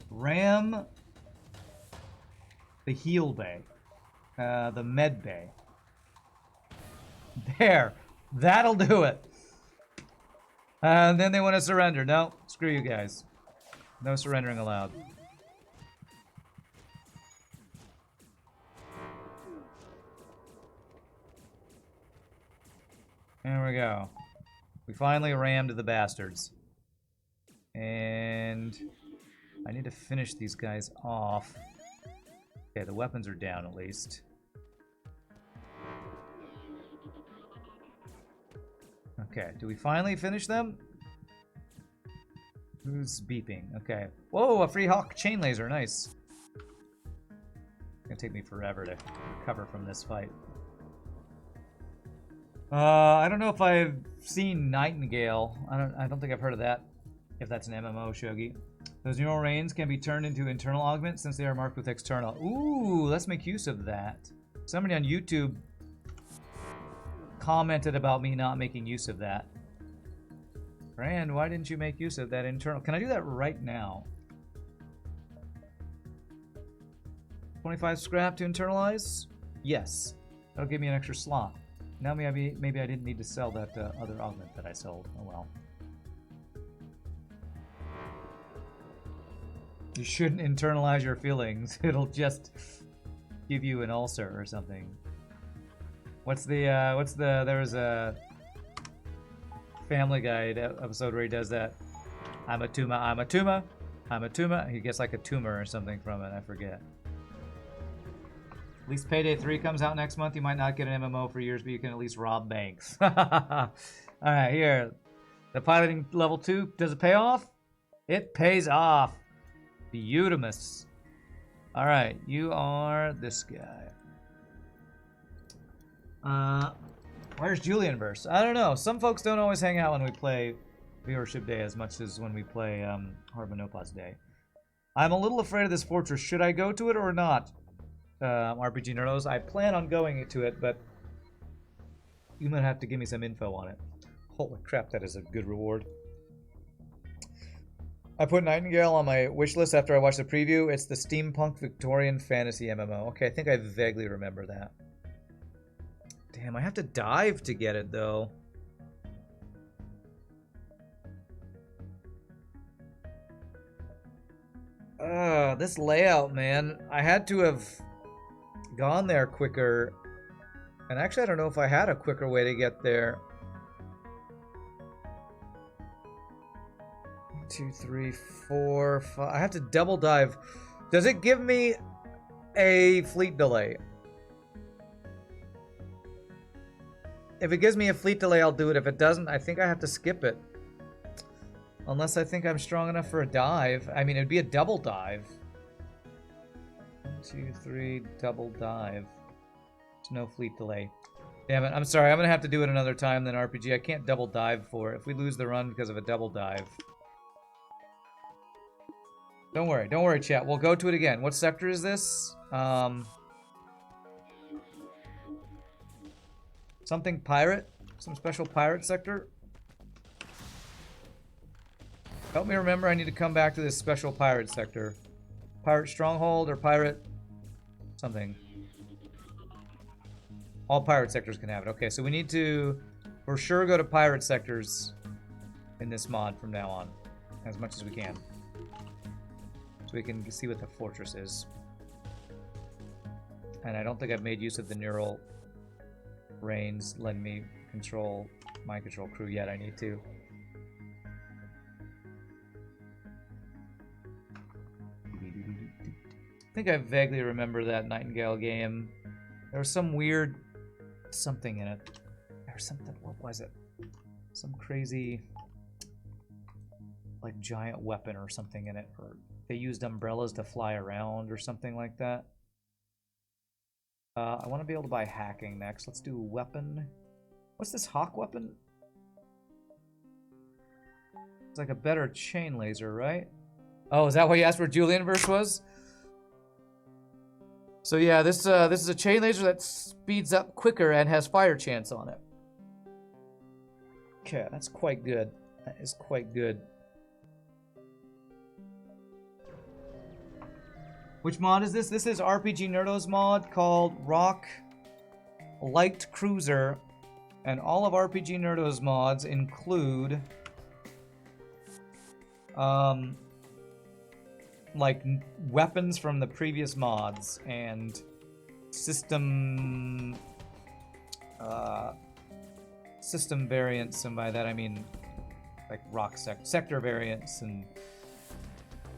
Ram the heal bay. The med bay. There. That'll do it. And then they want to surrender. No, screw you guys. No surrendering allowed. There we go. We finally rammed the bastards. And I need to finish these guys off. Okay, the weapons are down at least. Okay, do we finally finish them? Who's beeping? Okay. Whoa, a free hawk chain laser, nice. It's gonna take me forever to recover from this fight. I don't know if I've seen Nightingale. I don't think I've heard of that. If that's an MMO, Shogi. Those neural rains can be turned into internal augments since they are marked with external. Ooh, let's make use of that. Somebody on YouTube commented about me not making use of that. Brand, why didn't you make use of that internal? Can I do that right now? 25 scrap to internalize? Yes. That'll give me an extra slot. Now maybe I didn't need to sell that other augment that I sold. Oh well. You shouldn't internalize your feelings. It'll just give you an ulcer or something. There was a Family Guy episode where he does that. I'm a tumor, I'm a tumor, I'm a tumor. He gets like a tumor or something from it, I forget. At least Payday 3 comes out next month. You might not get an MMO for years, but you can at least rob banks. Alright, here. The piloting level 2, does it pay off? It pays off. Beautimus. Alright, you are this guy. Where's Julian Burst? I don't know. Some folks don't always hang out when we play Viewership Day as much as when we play Hard Day. I'm a little afraid of this fortress. Should I go to it or not? RPGNerdos. I plan on going to it, but you might have to give me some info on it. Holy crap, that is a good reward. I put Nightingale on my wish list after I watched the preview. It's the steampunk Victorian fantasy MMO. Okay, I think I vaguely remember that. Damn, I have to dive to get it, though. This layout, man. I had to have gone there quicker. And actually, I don't know if I had a quicker way to get there. 1, 2, 3, 4, 5. I have to double dive. Does it give me a fleet delay? If it gives me a fleet delay, I'll do it. If it doesn't, I think I have to skip it. Unless I think I'm strong enough for a dive. I mean, it'd be a double dive. 1, 2, 3, double dive. There's no fleet delay. Damn it, I'm sorry. I'm going to have to do it another time than RPG. I can't double dive for it. If we lose the run because of a double dive. Don't worry, chat. We'll go to it again. What sector is this? Something pirate? Some special pirate sector? Help me remember, I need to come back to this special pirate sector. Pirate stronghold or pirate something. All pirate sectors can have it. Okay, so we need to for sure go to pirate sectors in this mod from now on. As much as we can. So we can see what the fortress is. And I don't think I've made use of the neural rains letting me control mind control crew yet. I need to. I think I vaguely remember that Nightingale game. There was some weird something in it. There was something, what was it? Some crazy like giant weapon or something in it, or they used umbrellas to fly around or something like that. I want to be able to buy hacking next. Let's do weapon. What's this hawk weapon? It's like a better chain laser, right? Oh, is that why you asked where Julian verse was? So yeah, this is a chain laser that speeds up quicker and has fire chance on it. Okay, that's quite good. That is quite good. Which mod is this? This is RPGNerdos mod called Rock Light Cruiser, and all of RPGNerdos mods include like weapons from the previous mods and system variants, and by that I mean like rock sector variants and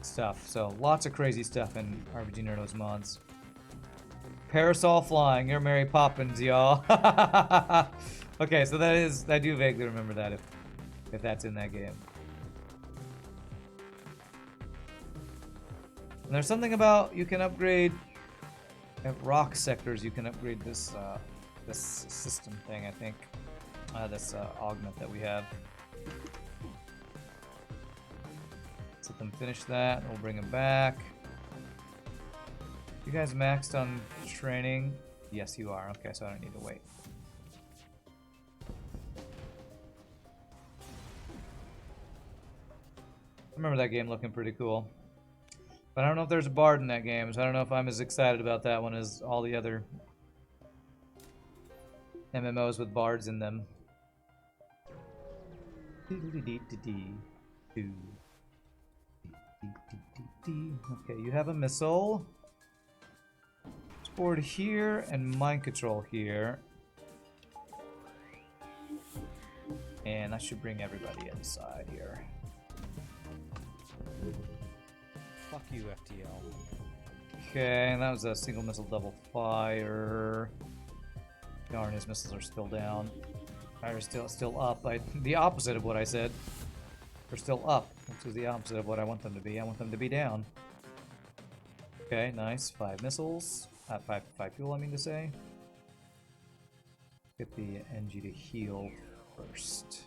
stuff. So lots of crazy stuff in RPGNerdos mods. Parasol flying, you're Mary Poppins, y'all. Okay, so that is, I do vaguely remember that if that's in that game. And there's something about you can upgrade at rock sectors. You can upgrade this this system thing. I think this augment that we have. Let's let them finish that. We'll bring them back. You guys maxed on training? Yes, you are. Okay, so I don't need to wait. I remember that game looking pretty cool. But I don't know if there's a bard in that game, so I don't know if I'm as excited about that one as all the other MMOs with bards in them. Okay, you have a missile. Board here and mind control here. And I should bring everybody inside here. Fuck you, FTL. Okay, and that was a single missile double fire. Darn, his missiles are still down. They're still up. The opposite of what I said. They're still up, which is the opposite of what I want them to be. I want them to be down. Okay, nice. 5 missiles. 5 fuel, I mean to say. Get the NG to heal first.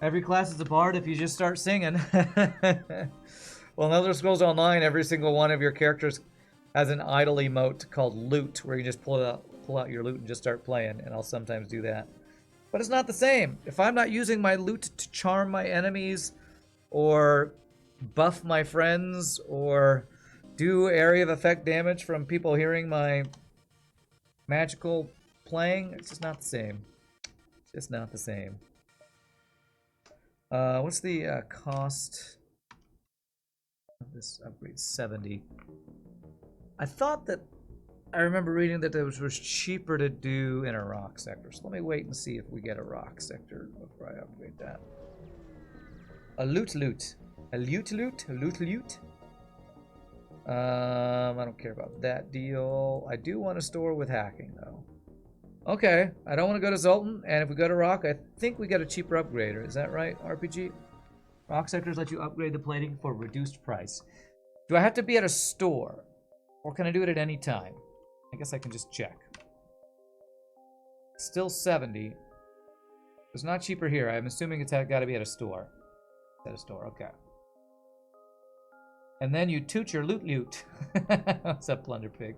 Every class is a bard if you just start singing. Well, in Elder Scrolls Online, every single one of your characters has an idle emote called loot, where you just pull out your loot and just start playing, and I'll sometimes do that. But it's not the same. If I'm not using my loot to charm my enemies, or buff my friends, or do area of effect damage from people hearing my magical playing, it's just not the same. It's just not the same. What's the cost of this upgrade? 70. I thought that I remember reading that it was cheaper to do in a rock sector. So let me wait and see if we get a rock sector before I upgrade that. A loot. A loot. I don't care about that deal. I do want to store with hacking though. Okay, I don't want to go to Zoltan, and if we go to Rock, I think we get a cheaper upgrader. Is that right, RPG? Rock sectors let you upgrade the plating for a reduced price. Do I have to be at a store, or can I do it at any time? I guess I can just check. Still 70. It's not cheaper here. I'm assuming it's got to be at a store. At a store, okay. And then you toot your loot. What's up, Plunder Pig?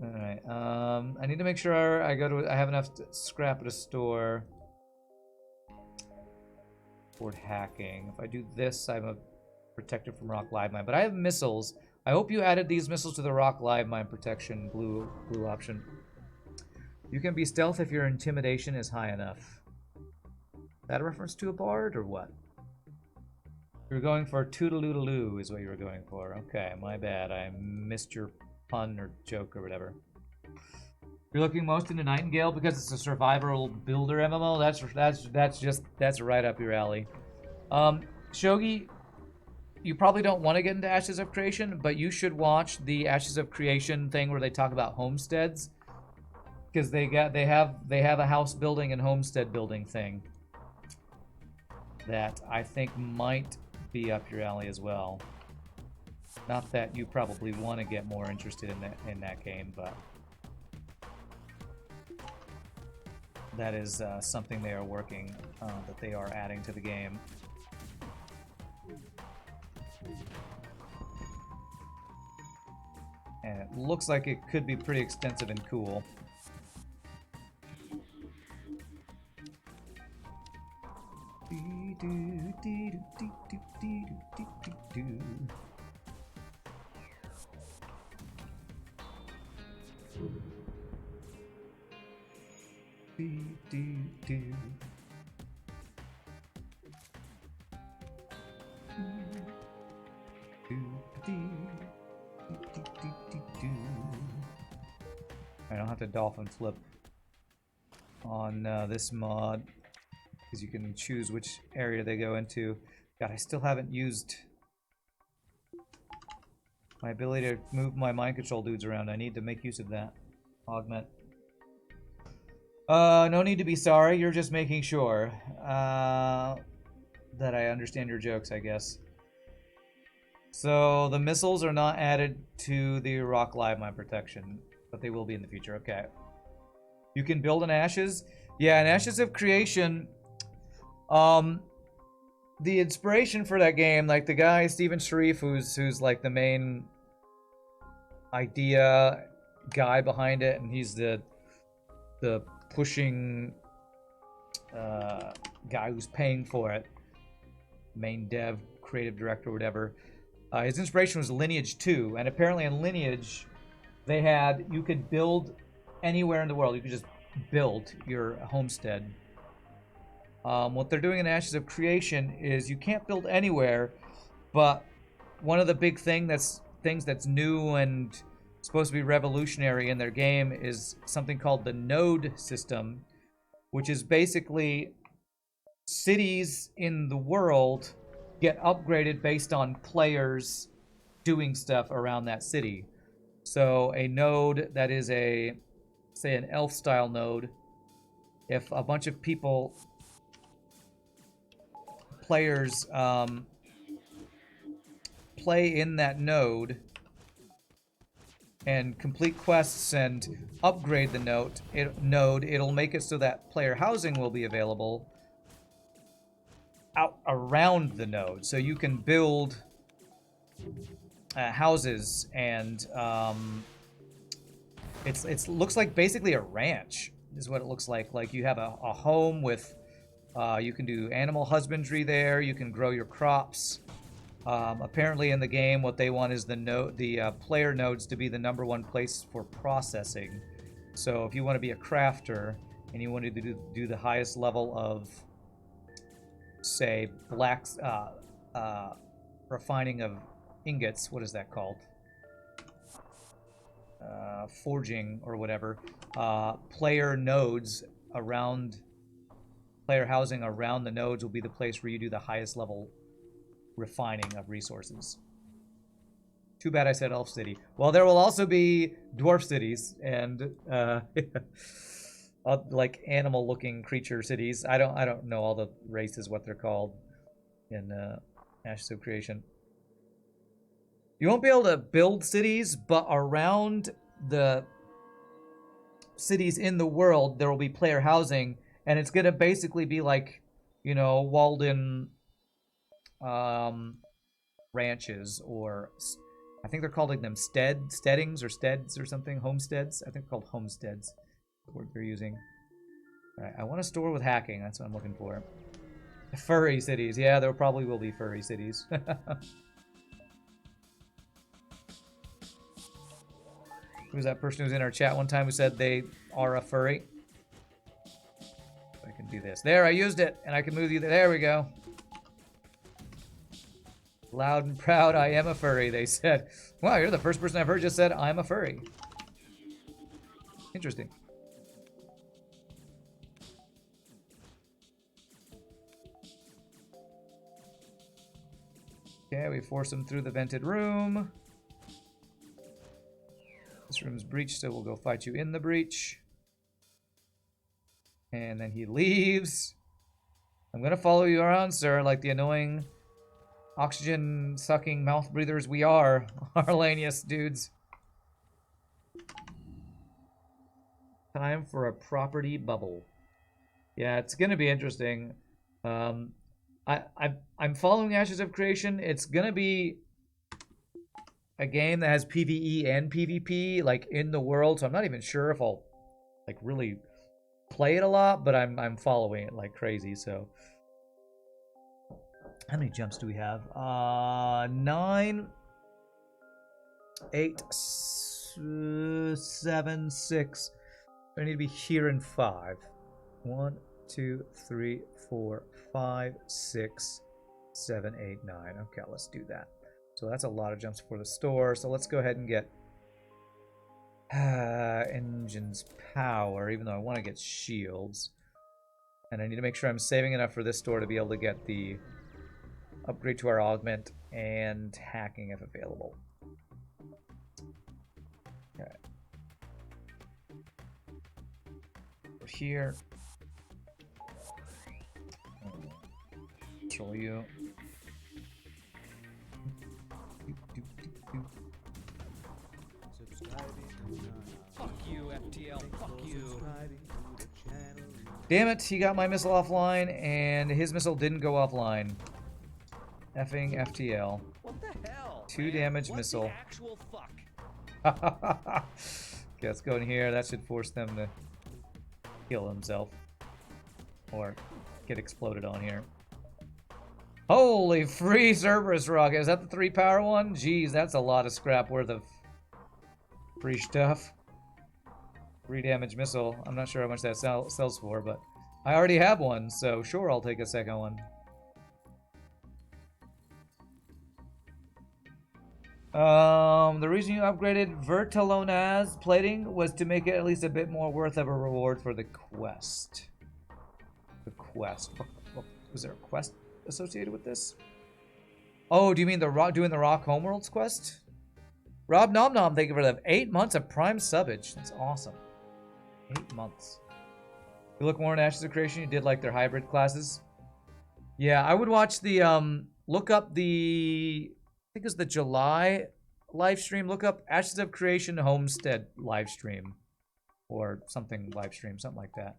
Alright, I need to make sure I have enough scrap at a store for hacking. If I do this, I'm a protected from rock live mine. But I have missiles. I hope you added these missiles to the rock live mine protection blue option. You can be stealth if your intimidation is high enough. Is that a reference to a bard or what? You're going for toodaloo is what you were going for. Okay, my bad. I missed your pun or joke or whatever. You're looking most into Nightingale because it's a survival builder MMO. That's right up your alley. Shogi, you probably don't want to get into Ashes of Creation, but you should watch the Ashes of Creation thing where they talk about homesteads, because they have a house building and homestead building thing. that I think might be up your alley as well. Not that you probably want to get more interested in that game, but that is something they are working, that they are adding to the game. And it looks like it could be pretty extensive and cool. I don't have to dolphin flip on this mod because you can choose which area they go into. God, I still haven't used my ability to move my mind control dudes around. I need to make use of that. Augment. No need to be sorry. You're just making sure that I understand your jokes, I guess. So the missiles are not added to the rock live mine protection, but they will be in the future. Okay. You can build an Ashes. Yeah, an Ashes of Creation. The inspiration for that game, like the guy Stephen Sharif, who's like the main idea guy behind it, and he's the pushing guy who's paying for it, main dev, creative director, whatever. His inspiration was Lineage 2, and apparently in Lineage, you could build anywhere in the world. You could just build your homestead. What they're doing in Ashes of Creation is you can't build anywhere, but one of the big things that's new and supposed to be revolutionary in their game is something called the node system, which is basically cities in the world get upgraded based on players doing stuff around that city. So a node that is say an elf style node, if a bunch of players play in that node and complete quests and upgrade the node, it'll make it so that player housing will be available out around the node. So you can build houses, and it looks like basically a ranch is what it looks like. Like you have a home with you can do animal husbandry there. You can grow your crops. Apparently in the game, what they want is the player nodes to be the #1 place for processing. So if you want to be a crafter and you want to do the highest level of, say, refining of ingots, what is that called? Forging or whatever. Player housing around the nodes will be the place where you do the highest level refining of resources. Too bad I said elf city. Well, there will also be dwarf cities and like animal looking creature cities. I don't know all the races, what they're called in Ashes of Creation. You won't be able to build cities, but around the cities in the world there will be player housing, and it's gonna basically be like, you know, walled-in ranches, or I think they're called like them steadings or steads or something, homesteads. I think they're called homesteads. The word they're using. All right, I want a store with hacking. That's what I'm looking for. Furry cities. Yeah, there probably will be furry cities. Who's that person who was in our chat one time who said they are a furry? I can do this. There, I used it, and I can move you there. There we go. Loud and proud, I am a furry, they said. Wow, you're the first person I've heard just said, I'm a furry. Interesting. Okay, we force him through the vented room. This room's breached, so we'll go fight you in the breach. And then he leaves. I'm gonna follow you around, sir, like the annoying oxygen-sucking mouth breathers we are. Our Lanius dudes. Time for a property bubble. Yeah, it's gonna be interesting. I'm following Ashes of Creation. It's gonna be a game that has PvE and PvP like in the world, so I'm not even sure if I'll like really play it a lot, but I'm following it like crazy. So how many jumps do we have? 9, 8, 7, 6. I need to be here in 5. 1, 2, 3, 4, 5, 6, 7, 8, 9. Okay, let's do that. So that's a lot of jumps for the store. So let's go ahead and get engines power, even though I want to get shields. And I need to make sure I'm saving enough for this store to be able to get the upgrade to our augment and hacking if available. Okay. Over here. Control you. Fuck you, FTL. Fuck you. Damn it, he got my missile offline, and his missile didn't go offline. Effing FTL. What the hell? 2 damage missile. The actual fuck? Okay, let's go in here. That should force them to kill himself. Or get exploded on here. Holy free Cerberus rocket. Is that the 3 power one? Jeez, that's a lot of scrap worth of free stuff. 3 damage missile. I'm not sure how much that sells for, but I already have one, so sure, I'll take a second one. The reason you upgraded Vertilonaz plating was to make it at least a bit more worth of a reward for the quest. The quest. Was there a quest associated with this? Oh, do you mean doing the Rock Homeworlds quest? Rob Nom Nom, thank you for the 8 months of Prime Subbage. That's awesome. 8 months. You look more in Ashes of Creation, you did like their hybrid classes. Yeah, I would watch the, look up the, I think it was the July live stream. Look up Ashes of Creation Homestead live stream. Or something live stream, something like that.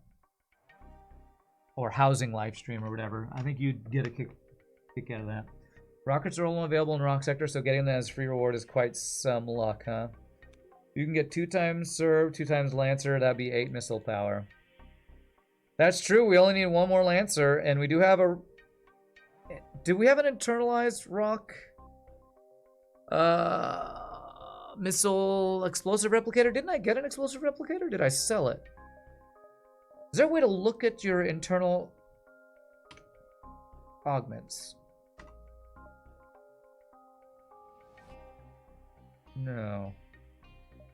Or housing live stream or whatever. I think you'd get a kick out of that. Rockets are only available in Rock Sector, so getting them as free reward is quite some luck, huh? You can get 2 times Serve, 2 times Lancer. That'd be 8 missile power. That's true. We only need 1 more Lancer, and we do have a... Do we have an internalized rock missile explosive replicator? Didn't I get an explosive replicator? Did I sell it? Is there a way to look at your internal augments? No.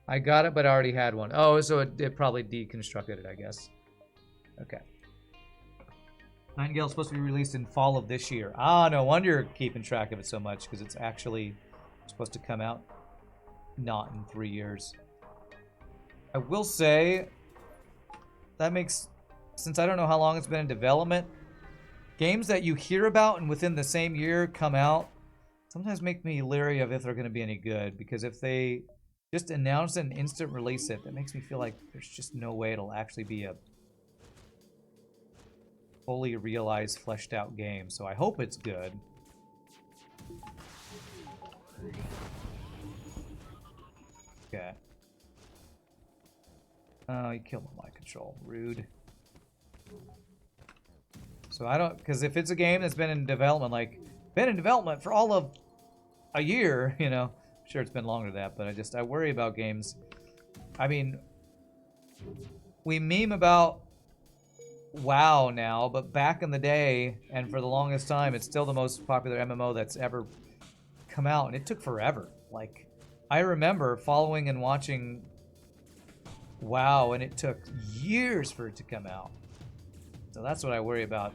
I got it, but I already had one. Oh, so it probably deconstructed it, I guess. Okay. Nightingale is supposed to be released in fall of this year. Ah, no wonder you're keeping track of it so much, because it's actually supposed to come out not in 3 years. I will say, that makes, since I don't know how long it's been in development, games that you hear about and within the same year come out sometimes make me leery of if they're going to be any good, because if they just announce and instant release it, that makes me feel like there's just no way it'll actually be a fully realized, fleshed out game. So I hope it's good. Okay. Oh, you killed my control. Rude. So I don't, because if it's a game that's been in development, like, been in development for all of a year, you know, sure it's been longer than that, but I worry about games. I mean, we meme about WoW now, but back in the day, and for the longest time, it's still the most popular MMO that's ever come out, and it took forever. Like, I remember following and watching WoW, and it took years for it to come out. So that's what I worry about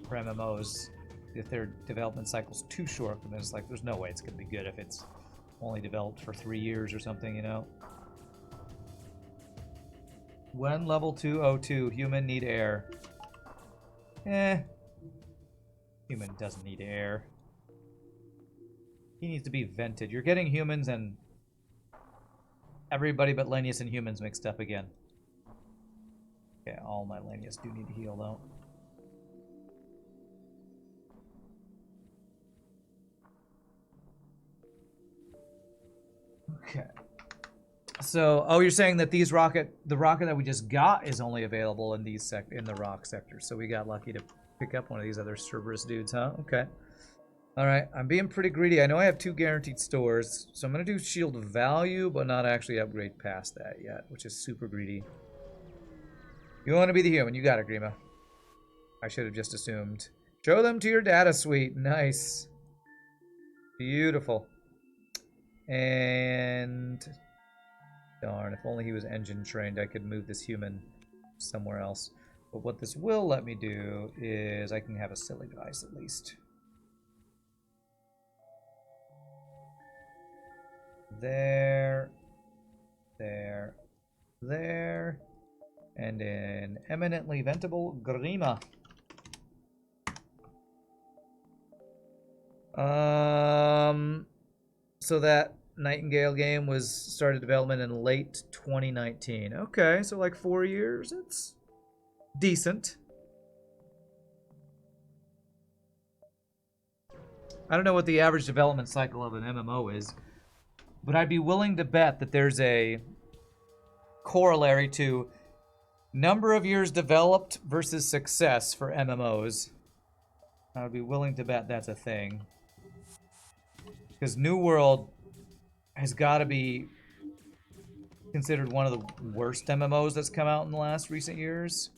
for MMOs. If their development cycle's too short, then it's like, there's no way it's going to be good if it's only developed for 3 years or something, you know? When level 202, human need air. Human doesn't need air. He needs to be vented. You're getting humans and everybody but Lanius and humans mixed up again. Okay, all my Lanius do need to heal though. Okay. So, oh, you're saying that the rocket that we just got is only available in these in the rock sector. So we got lucky to pick up one of these other Cerberus dudes, huh? Okay. All right, I'm being pretty greedy. I know I have 2 guaranteed stores, so I'm gonna do shield value, but not actually upgrade past that yet, which is super greedy. You want to be the human? You got it, Grima. I should have just assumed. Show them to your data suite. Nice. Beautiful. And darn, if only he was engine trained, I could move this human somewhere else. But what this will let me do is I can have a silly device at least. There, there, there, and an eminently ventable Grima. So that Nightingale game was started development in late 2019. Okay, so like 4 years. It's decent. I don't know what the average development cycle of an MMO is, but I'd be willing to bet that there's a corollary to number of years developed versus success for MMOs. I would be willing to bet that's a thing. Because New World has got to be considered one of the worst MMOs that's come out in the last recent years.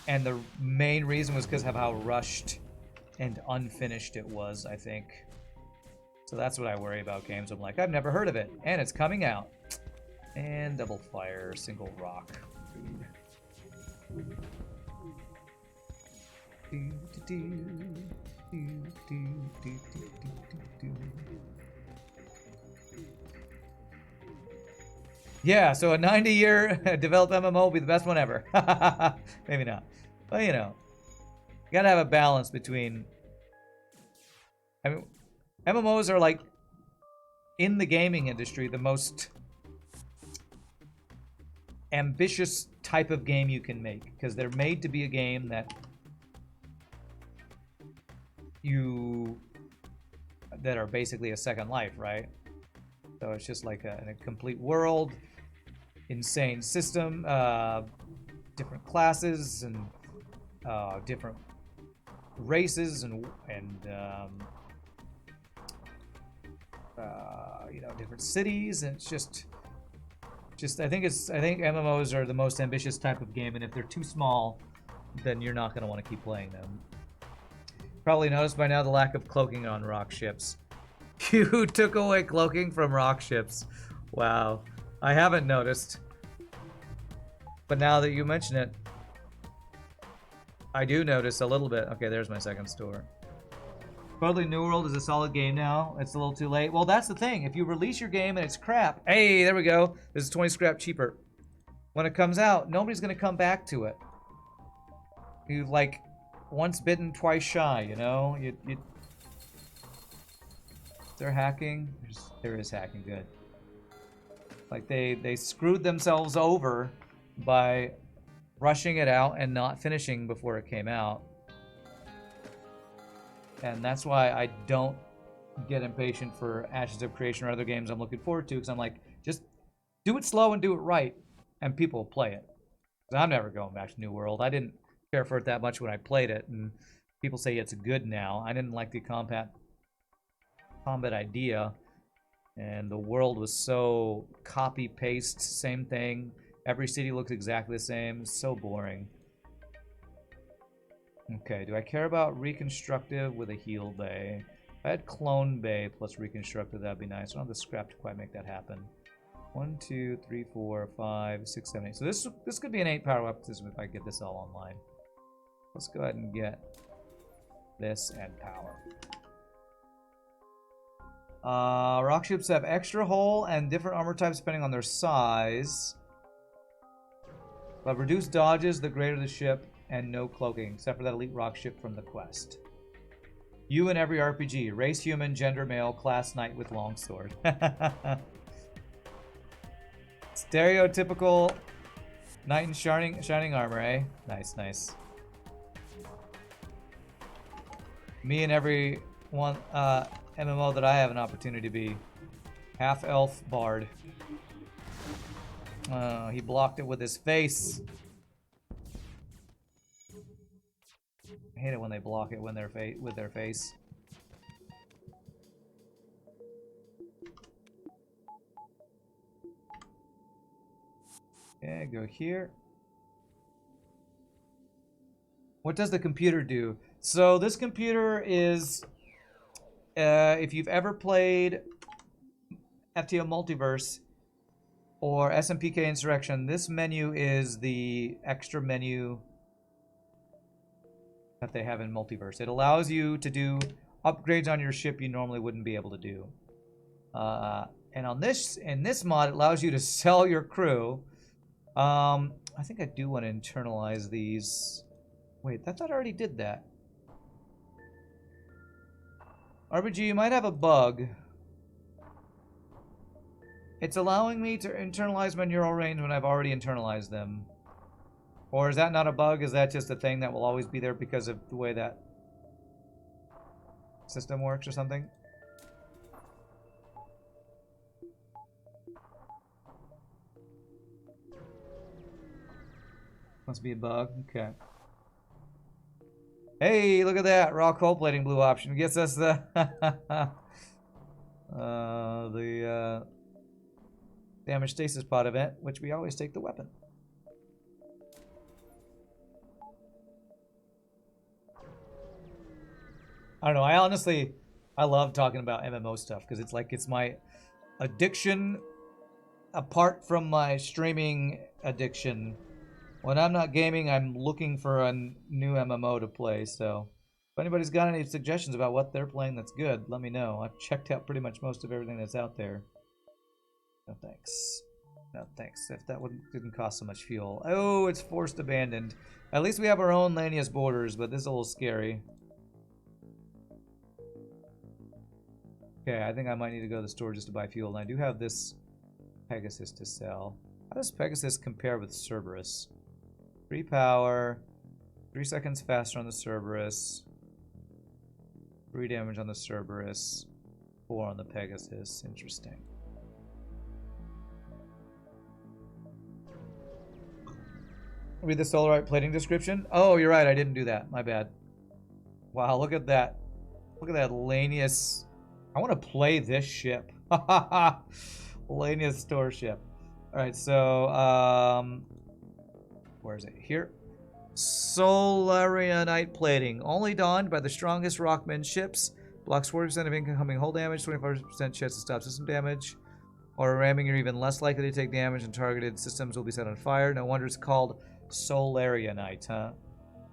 And the main reason was because of how rushed and unfinished it was, I think. So that's what I worry about games. I'm like, I've never heard of it, and it's coming out. And double fire, single rock. Yeah, so a 90-year developed MMO will be the best one ever. Maybe not. Well, you know, you gotta have a balance between... I mean, MMOs are like, in the gaming industry, the most ambitious type of game you can make. Because they're made to be a game that that are basically a second life, right? So it's just like a complete world, insane system, different classes and different races and you know, different cities, and it's just I think MMOs are the most ambitious type of game, and if they're too small, then you're not going to want to keep playing them. Probably noticed by now the lack of cloaking on rock ships. You took away cloaking from rock ships. Wow. I haven't noticed. But now that you mention it, I do notice a little bit. Okay, there's my second store. Totally New World is a solid game now. It's a little too late. Well, that's the thing. If you release your game and it's crap, hey, there we go. This is 20 scrap cheaper. When it comes out, nobody's going to come back to it. You've like once bitten, twice shy, you know? They're hacking. There is hacking, good. Like they screwed themselves over by rushing it out and not finishing before it came out. And that's why I don't get impatient for Ashes of Creation or other games I'm looking forward to, because I'm like, just do it slow and do it right, and people will play it. Because I'm never going back to New World. I didn't care for it that much when I played it, and people say it's good now. I didn't like the combat idea, and the world was so copy-paste, same thing. Every city looks exactly the same. It's so boring. Okay, do I care about Reconstructive with a heal bay? If I had Clone Bay plus Reconstructive, that'd be nice. I don't have the scrap to quite make that happen. 1, 2, 3, 4, 5, 6, 7, 8. So this could be an 8 power weapon system if I get this all online. Let's go ahead and get this and power. Rock ships have extra hull and different armor types depending on their size. But reduced dodges the greater the ship, and no cloaking, except for that elite rock ship from the quest. You in every RPG. Race human, gender male, class knight with longsword. Stereotypical knight in shining armor, eh? Nice, nice. Me and every one MMO that I have an opportunity to be. Half-elf bard. He blocked it with his face. I hate it when they block it when they're with their face. Okay, go here. What does the computer do? So this computer is, if you've ever played FTL Multiverse or SMPK Insurrection, this menu is the extra menu that they have in Multiverse. It allows you to do upgrades on your ship you normally wouldn't be able to do. And on in this mod, it allows you to sell your crew. I think I do want to internalize these. Wait, I thought I already did that. RPG, you might have a bug. It's allowing me to internalize my neural range when I've already internalized them. Or is that not a bug? Is that just a thing that will always be there because of the way that system works or something? Must be a bug. Okay. Hey, look at that. Raw coal plating blue option gets us the damage stasis pod event, which we always take the weapon. I don't know. I love talking about MMO stuff because it's my addiction apart from my streaming addiction. When I'm not gaming, I'm looking for a new MMO to play, so if anybody's got any suggestions about what they're playing that's good, let me know. I've checked out pretty much most of everything that's out there. No thanks. No thanks. If that didn't cost so much fuel. Oh, it's forced abandoned. At least we have our own Lanius borders, but this is a little scary. Okay, I think I might need to go to the store just to buy fuel, and I do have this Pegasus to sell. How does Pegasus compare with Cerberus? 3 power, 3 seconds faster on the Cerberus, 3 damage on the Cerberus, 4 on the Pegasus. Interesting. Read the Solarite plating description. Oh, you're right. I didn't do that. My bad. Wow, look at that. Look at that Lanius. I want to play this ship. Lanius store ship. All right, so where is it? Here. Solarianite plating. Only donned by the strongest Rockman ships. Blocks 40% of incoming hull damage, 25% chance to stop system damage. Or ramming, you're even less likely to take damage, and targeted systems will be set on fire. No wonder it's called Solarianite, huh?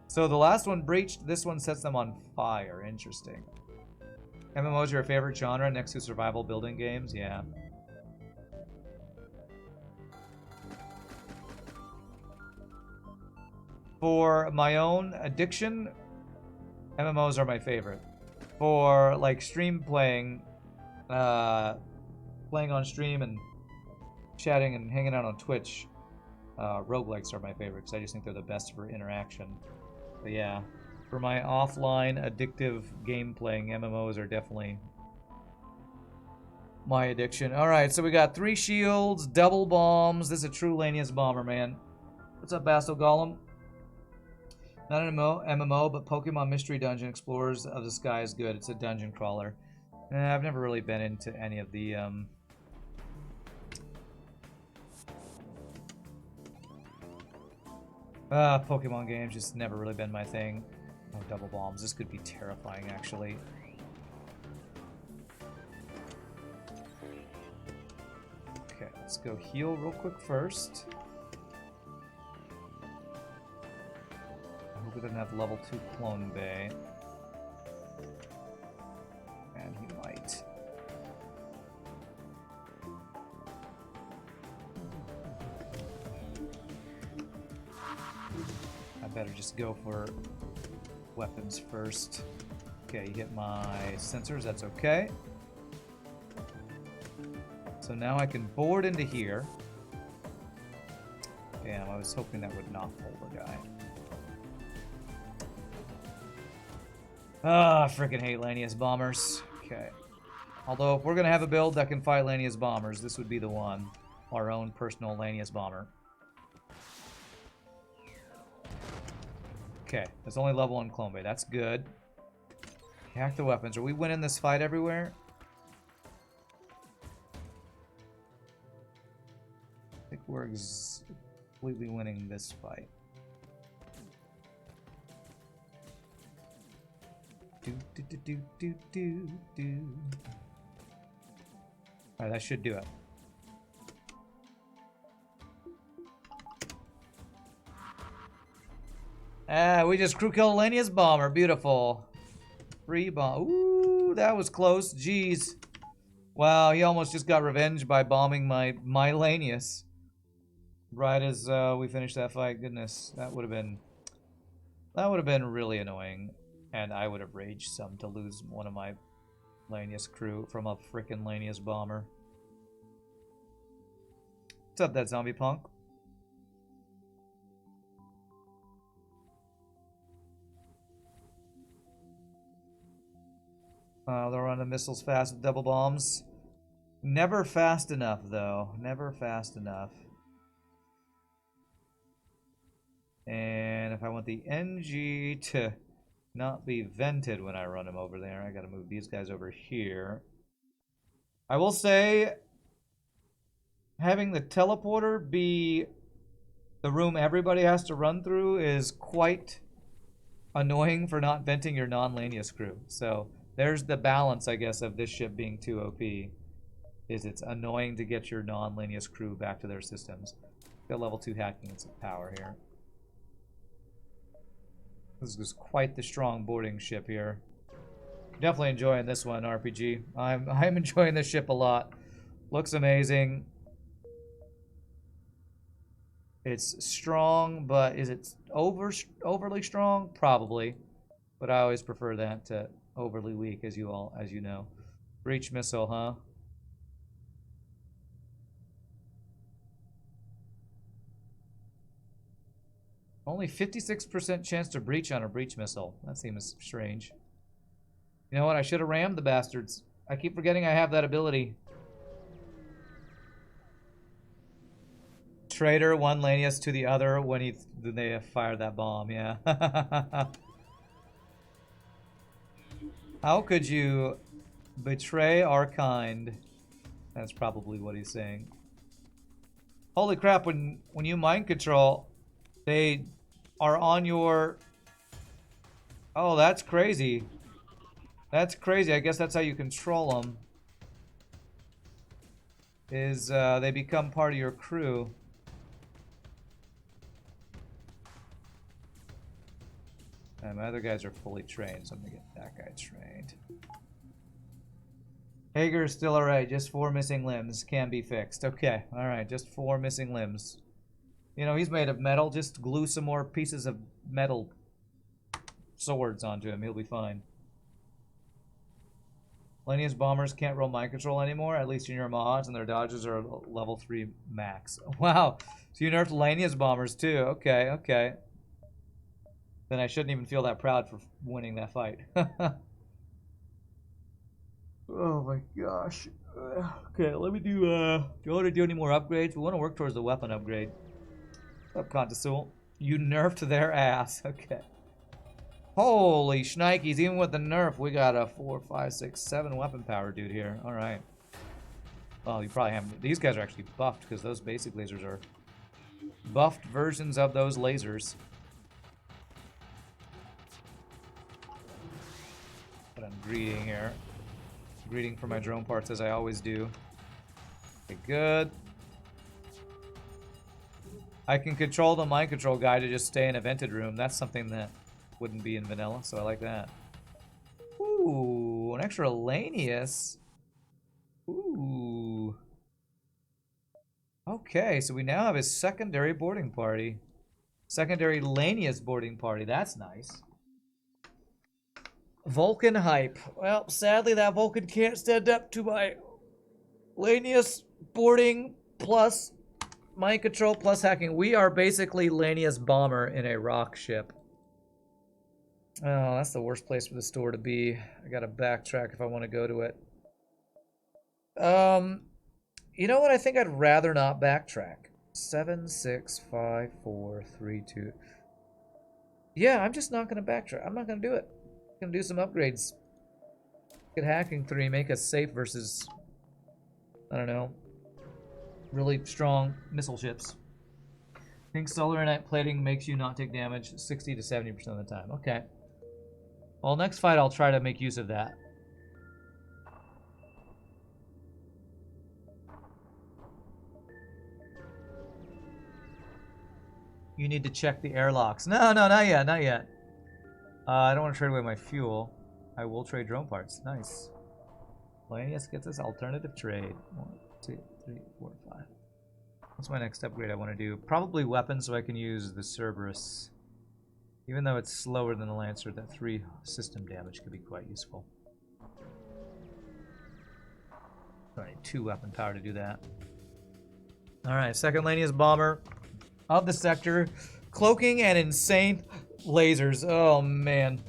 So the last one breached, this one sets them on fire. Interesting. MMOs are your favorite genre next to survival building games? Yeah. For my own addiction, MMOs are my favorite. For like stream playing, playing on stream and chatting and hanging out on Twitch, roguelikes are my favorite because I just think they're the best for interaction. But yeah, for my offline addictive game playing, MMOs are definitely my addiction. Alright, so we got 3 shields, double bombs. This is a true Lanius bomber, man. What's up, Bastel Golem? Not an MMO, but Pokemon Mystery Dungeon Explorers of the Sky is good. It's a dungeon crawler. I've never really been into any of the Pokemon games. Just never really been my thing. Oh, double bombs. This could be terrifying, actually. Okay, let's go heal real quick first. We didn't have level 2 Clone Bay. And he might. I better just go for weapons first. Okay, you hit my sensors, that's okay. So now I can board into here. Damn, I was hoping that would not pull the guy. Ah, I freaking hate Lanius bombers. Okay. Although, if we're going to have a build that can fight Lanius bombers, this would be the one. Our own personal Lanius bomber. Okay, that's only level 1 clone bay. That's good. Hack the weapons. Are we winning this fight everywhere? I think we're completely winning this fight. Alright, that should do it. We just crew killed Lanius bomber. Beautiful. Free bomb. Ooh, that was close. Jeez. Wow, he almost just got revenge by bombing my Lanius. Right as we finished that fight. Goodness, that would have been really annoying. And I would have raged some to lose one of my Lanius crew from a frickin' Lanius bomber. What's up, that zombie punk? They'll run the missiles fast with double bombs. Never fast enough, though. Never fast enough. And if I want the NG to not be vented when I run him over there, I gotta move these guys over here. I will say, having the teleporter be the room everybody has to run through is quite annoying for not venting your non-Lanius crew. So there's the balance, I guess, of this ship being too OP. Is it's annoying to get your non-Lanius crew back to their systems. Got level 2 hacking and some power here. This is quite the strong boarding ship here. Definitely enjoying this one, RPG. I'm enjoying this ship a lot. Looks amazing. It's strong, but is it overly strong? Probably. But I always prefer that to overly weak, as you know. Breach missile, huh? Only 56% chance to breach on a breach missile. That seems strange. You know what? I should have rammed the bastards. I keep forgetting I have that ability. Traitor one Lanius to the other when they fired that bomb. Yeah. How could you betray our kind? That's probably what he's saying. Holy crap! When you mind control, they are on your... Oh, that's crazy. That's crazy. I guess that's how you control them. Is they become part of your crew. And my other guys are fully trained, so I'm gonna get that guy trained. Hager's still alright. Just 4 missing limbs can be fixed. Okay, alright. Just 4 missing limbs. You know, he's made of metal. Just glue some more pieces of metal swords onto him. He'll be fine. Lanius bombers can't roll mind control anymore, at least in your mods, and their dodges are level 3 max. Wow. So you nerfed Lanius bombers too. Okay, okay. Then I shouldn't even feel that proud for winning that fight. Oh my gosh. Okay, let me do, do you want to do any more upgrades? We want to work towards the weapon upgrade. What's up, Contasul? You nerfed their ass. Okay. Holy shnikes, even with the nerf, we got a 4, 5, 6, 7 weapon power dude here. Alright. Well, you probably haven't. These guys are actually buffed because those basic lasers are buffed versions of those lasers. But I'm greeting here. Greeting for my drone parts as I always do. Okay, good. I can control the mind control guy to just stay in a vented room. That's something that wouldn't be in vanilla, so I like that. Ooh, an extra Lanius. Ooh. Okay, so we now have a secondary boarding party. Secondary Lanius boarding party. That's nice. Vulcan hype. Well, sadly, that Vulcan can't stand up to my Lanius boarding plus mind control plus hacking. We are basically Lanius bomber in a rock ship. Oh, that's the worst place for the store to be. I gotta backtrack if I want to go to it. You know what? I think I'd rather not backtrack. 7, 6, 5, 4, 3, 2. Yeah, I'm just not gonna backtrack. I'm not gonna do it. I'm gonna do some upgrades. Get hacking 3, make us safe versus, I don't know, really strong missile ships. I think solar night plating makes you not take damage 60 to 70% of the time. Okay. Well, next fight I'll try to make use of that. You need to check the airlocks. No, not yet, not yet. I don't want to trade away my fuel. I will trade drone parts. Nice. Lanius gets us alternative trade. 1, 2, 3, 4, 5. What's my next upgrade I want to do? Probably weapons so I can use the Cerberus. Even though it's slower than the Lancer, that 3 system damage could be quite useful. I need 2 weapon power to do that. Alright, second Lanius bomber of the sector. Cloaking and insane lasers. Oh, man.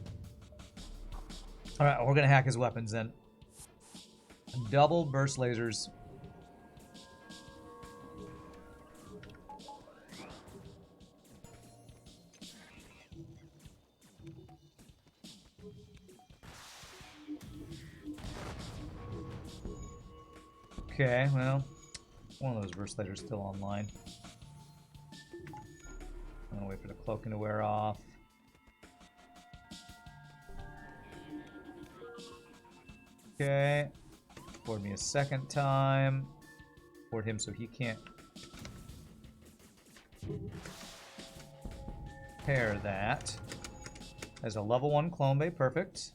Alright, we're going to hack his weapons then. Double burst lasers. Okay, well, one of those burst lasers still online. I'm gonna wait for the cloaking to wear off. Okay. Board me a second time. Board him so he can't pair that. As a level 1 clone bay, perfect.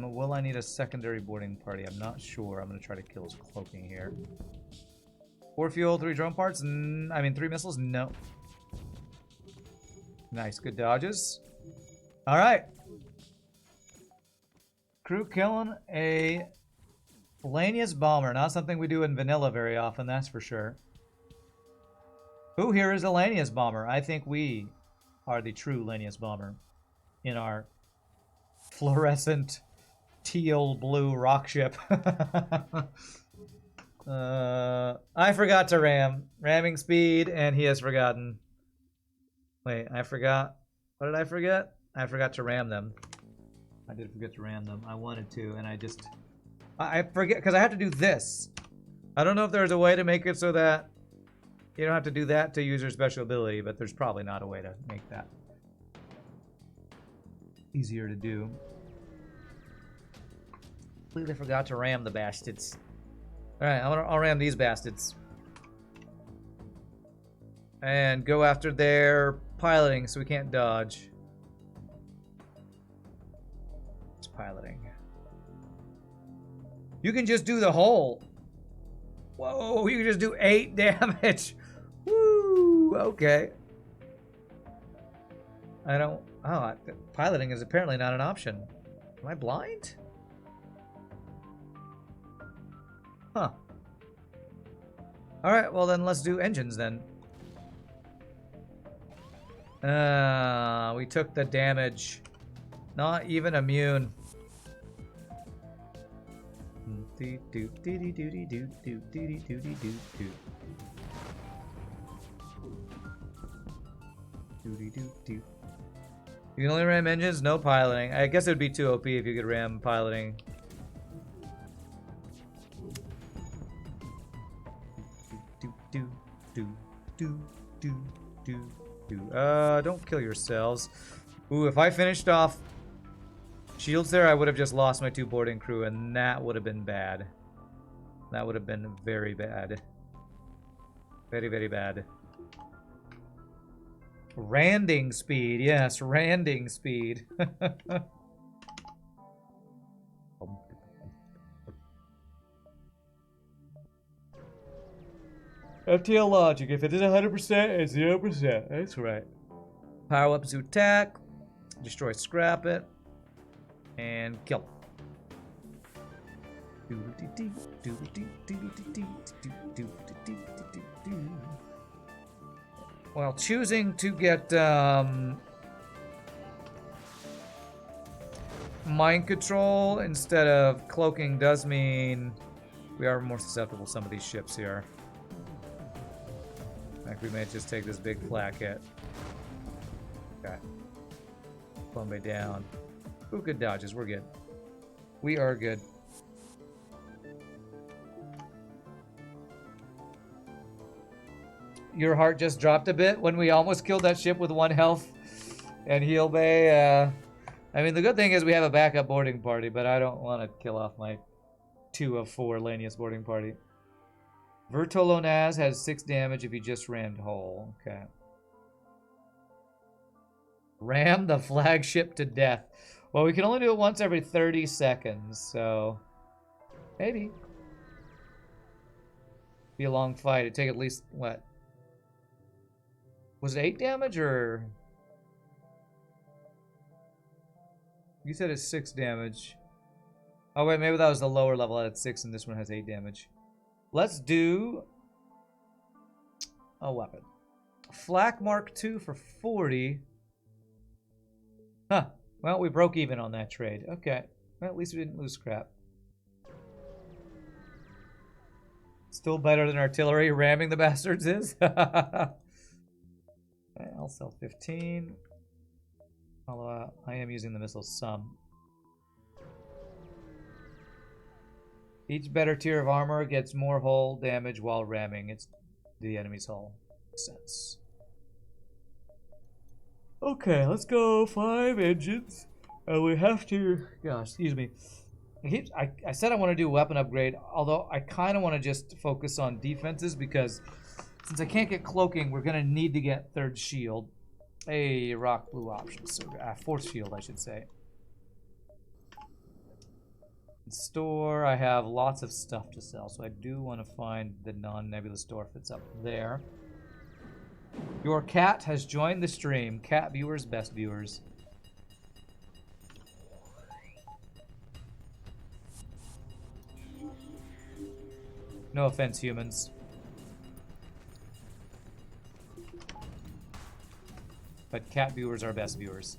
Will I need a secondary boarding party? I'm not sure. I'm gonna try to kill his cloaking here. 4 fuel, 3 drone parts. I mean 3 missiles. No. Nice, good dodges. All right. Crew killing a Lanius bomber. Not something we do in vanilla very often, that's for sure. Who here is a Lanius bomber? I think we are the true Lanius bomber in our fluorescent teal blue rock ship. I forgot to ram. Ramming speed, and he has forgotten. Wait, I forgot. What did I forget? I forgot to ram them. I did forget to ram them. I wanted to, and I forget, because I have to do this. I don't know if there's a way to make it so that you don't have to do that to use your special ability, but there's probably not a way to make that easier to do. Completely forgot to ram the bastards. Alright, I'll ram these bastards. And go after their piloting so we can't dodge. It's piloting. You can just do the whole. Whoa, you can just do 8 damage. Woo, okay. I don't... Oh, piloting is apparently not an option. Am I blind? Huh. Alright, well then let's do engines then. We took the damage. Not even immune. You can only ram engines, no piloting. I guess it would be too OP if you could ram piloting. Don't kill yourselves. Ooh, if I finished off shields there, I would have just lost my 2 boarding crew, and that would have been bad. That would have been very bad. Very, very bad. Randing speed, yes, randing speed. FTL logic. If it is 100%, it's 0%. That's right. Power weapons to attack. Destroy, scrap it. And kill. While choosing to get mind control instead of cloaking does mean we are more susceptible to some of these ships here. Like we may just take this big flak hit. Okay. Bombe down. Ooh, good dodges. We're good. We are good. Your heart just dropped a bit when we almost killed that ship with 1 health and heal bay. I mean, the good thing is we have a backup boarding party, but I don't want to kill off my 2 of 4 Lanius boarding party. Vertolonaz has 6 damage if you just rammed whole. Okay. Ram the flagship to death. Well, we can only do it once every 30 seconds, so maybe. Be a long fight. It'd take at least, what? Was it 8 damage, or? You said it's 6 damage. Oh, wait, maybe that was the lower level at 6, and this one has 8 damage. Let's do a weapon. Flak Mark II for 40. Huh. Well, we broke even on that trade. Okay. Well, at least we didn't lose scrap. Still better than artillery. Ramming the bastards is. I'll sell 15. Although I am using the missiles some. Each better tier of armor gets more hull damage while ramming the enemy's hull. Makes sense. Okay, let's go 5 engines. We have to... Gosh, excuse me. I said I want to do a weapon upgrade, although I kind of want to just focus on defenses because since I can't get cloaking, we're going to need to get 3rd shield. A rock blue option. So, 4th shield, I should say. In store, I have lots of stuff to sell, so I do want to find the non-nebula store if it's up there. Your cat has joined the stream. Cat viewers, best viewers. No offense, humans. But cat viewers are best viewers.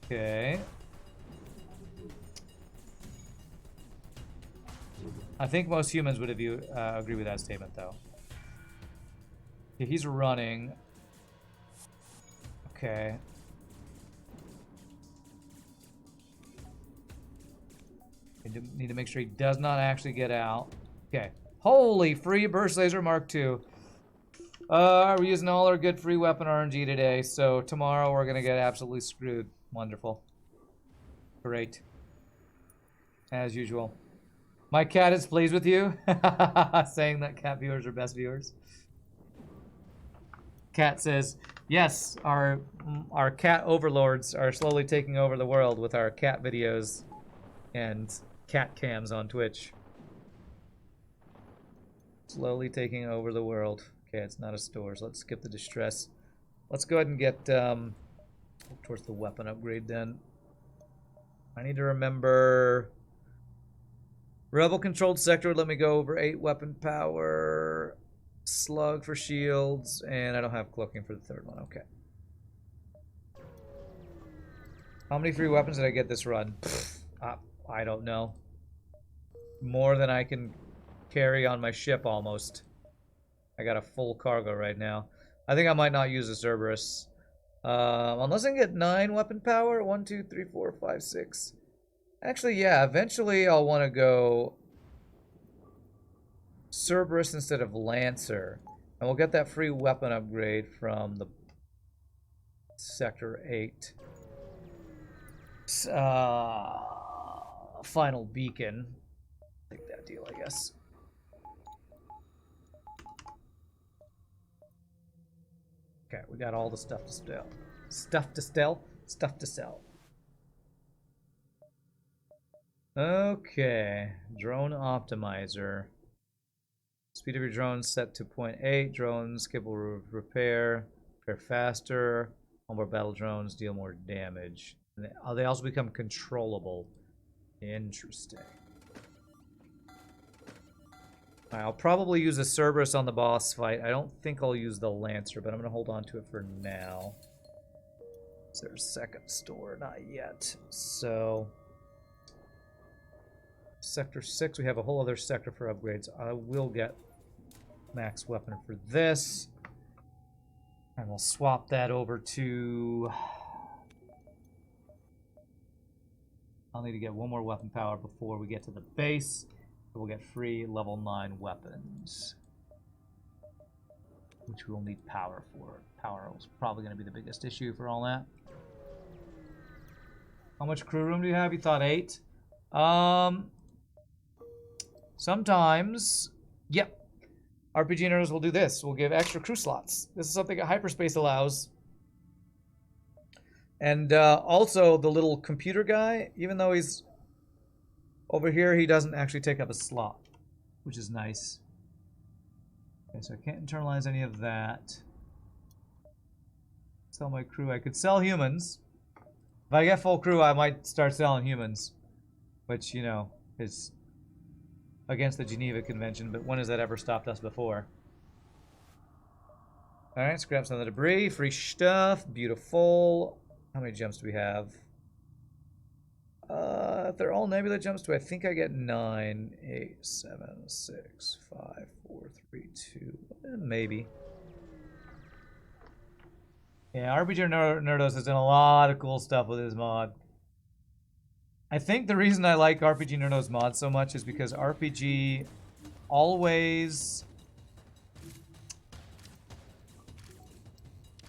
Okay. I think most humans would agree with that statement, though. Okay, he's running. Okay. Need to make sure he does not actually get out. Okay. Holy free burst laser Mark II. We're using all our good free weapon RNG today, so tomorrow we're gonna get absolutely screwed. Wonderful. Great. As usual. My cat is pleased with you. Saying that cat viewers are best viewers. Cat says, yes, our cat overlords are slowly taking over the world with our cat videos and cat cams on Twitch. Slowly taking over the world. Okay, it's not a store, so let's skip the distress. Let's go ahead and get towards the weapon upgrade then. I need to remember rebel controlled sector would let me go over 8 weapon power, slug for shields, and I don't have cloaking for the 3rd one. Okay. How many free weapons did I get this run? I don't know. More than I can carry on my ship almost. I got a full cargo right now. I think I might not use a Cerberus. Unless I can get 9 weapon power. 1, 2, 3, 4, 5, 6. Actually, yeah, eventually I'll want to go Cerberus instead of Lancer. And we'll get that free weapon upgrade from the Sector 8. Final beacon. Take that deal, I guess. Okay, we got all the stuff to sell. Stuff to sell? Stuff to sell. Okay, drone optimizer. Speed of your drone set to 0.8. Drones capable of repair faster. Onboard battle drones deal more damage. And they also become controllable. Interesting. I'll probably use a Cerberus on the boss fight. I don't think I'll use the Lancer, but I'm going to hold on to it for now. Is there a second store? Not yet. So, Sector 6, we have a whole other sector for upgrades. I will get max weapon for this. And we'll swap that over to... I'll need to get one more weapon power before we get to the base. We'll get free level 9 weapons, which we'll need power for. Power is probably going to be the biggest issue for all that. How much crew room do you have? You thought 8? Sometimes, yep. RPGNerdos will do this. We'll give extra crew slots. This is something that hyperspace allows. And also the little computer guy, even though he's over here, he doesn't actually take up a slot, which is nice. Okay, so I can't internalize any of that. Sell my crew. I could sell humans. If I get full crew, I might start selling humans, which, you know, is against the Geneva Convention, but when has that ever stopped us before? Alright, scrap some of the debris. Free stuff. Beautiful. How many jumps do we have? If they're all nebula jumps, do I think I get 9, 8, 7, 6, 5, 4, 3, 2, maybe. Yeah, RPGNerdos has done a lot of cool stuff with his mod. I think the reason I like RPGNerdos mod so much is because RPG always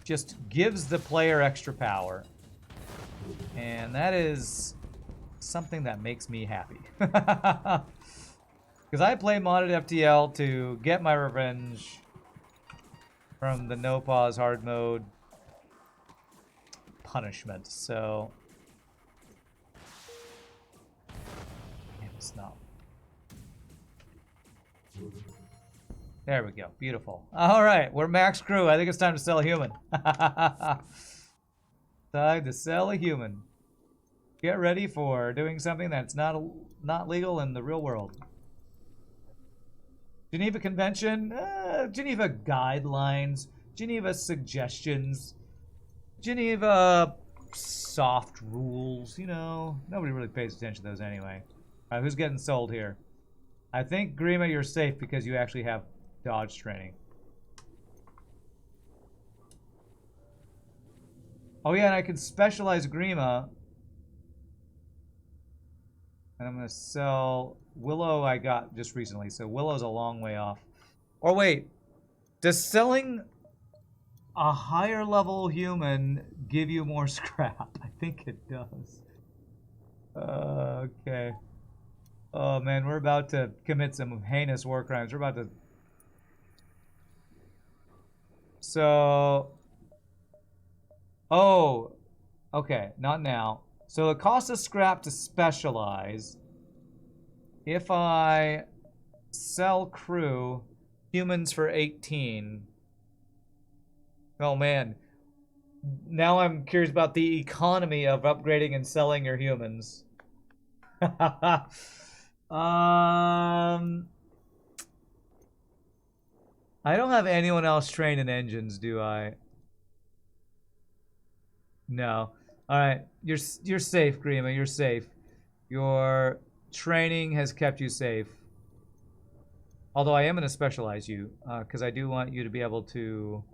just gives the player extra power. And that is something that makes me happy. Because I play modded FTL to get my revenge from the no pause hard mode punishment. So it's not. There we go. Beautiful. All right, we're max crew. I think it's time to sell a human. Time to sell a human. Get ready for doing something that's not legal in the real world. Geneva Convention, Geneva guidelines, Geneva suggestions, Geneva soft rules, you know. Nobody really pays attention to those anyway. All right, who's getting sold here? I think, Grima, you're safe because you actually have dodge training. Oh yeah, and I can specialize Grima. And I'm going to sell... Willow I got just recently, so Willow's a long way off. Or wait, does selling a higher level human give you more scrap? I think it does. Okay. Oh man, we're about to commit some heinous war crimes. We're about to... So... Oh, okay, not now. So it costs a scrap to specialize. If I sell crew, humans for 18. Oh man. Now I'm curious about the economy of upgrading and selling your humans. I don't have anyone else trained in engines, do I? No. Alright, you're safe, Grima, you're safe. Your training has kept you safe. Although I am going to specialize you, because I do want you to be able to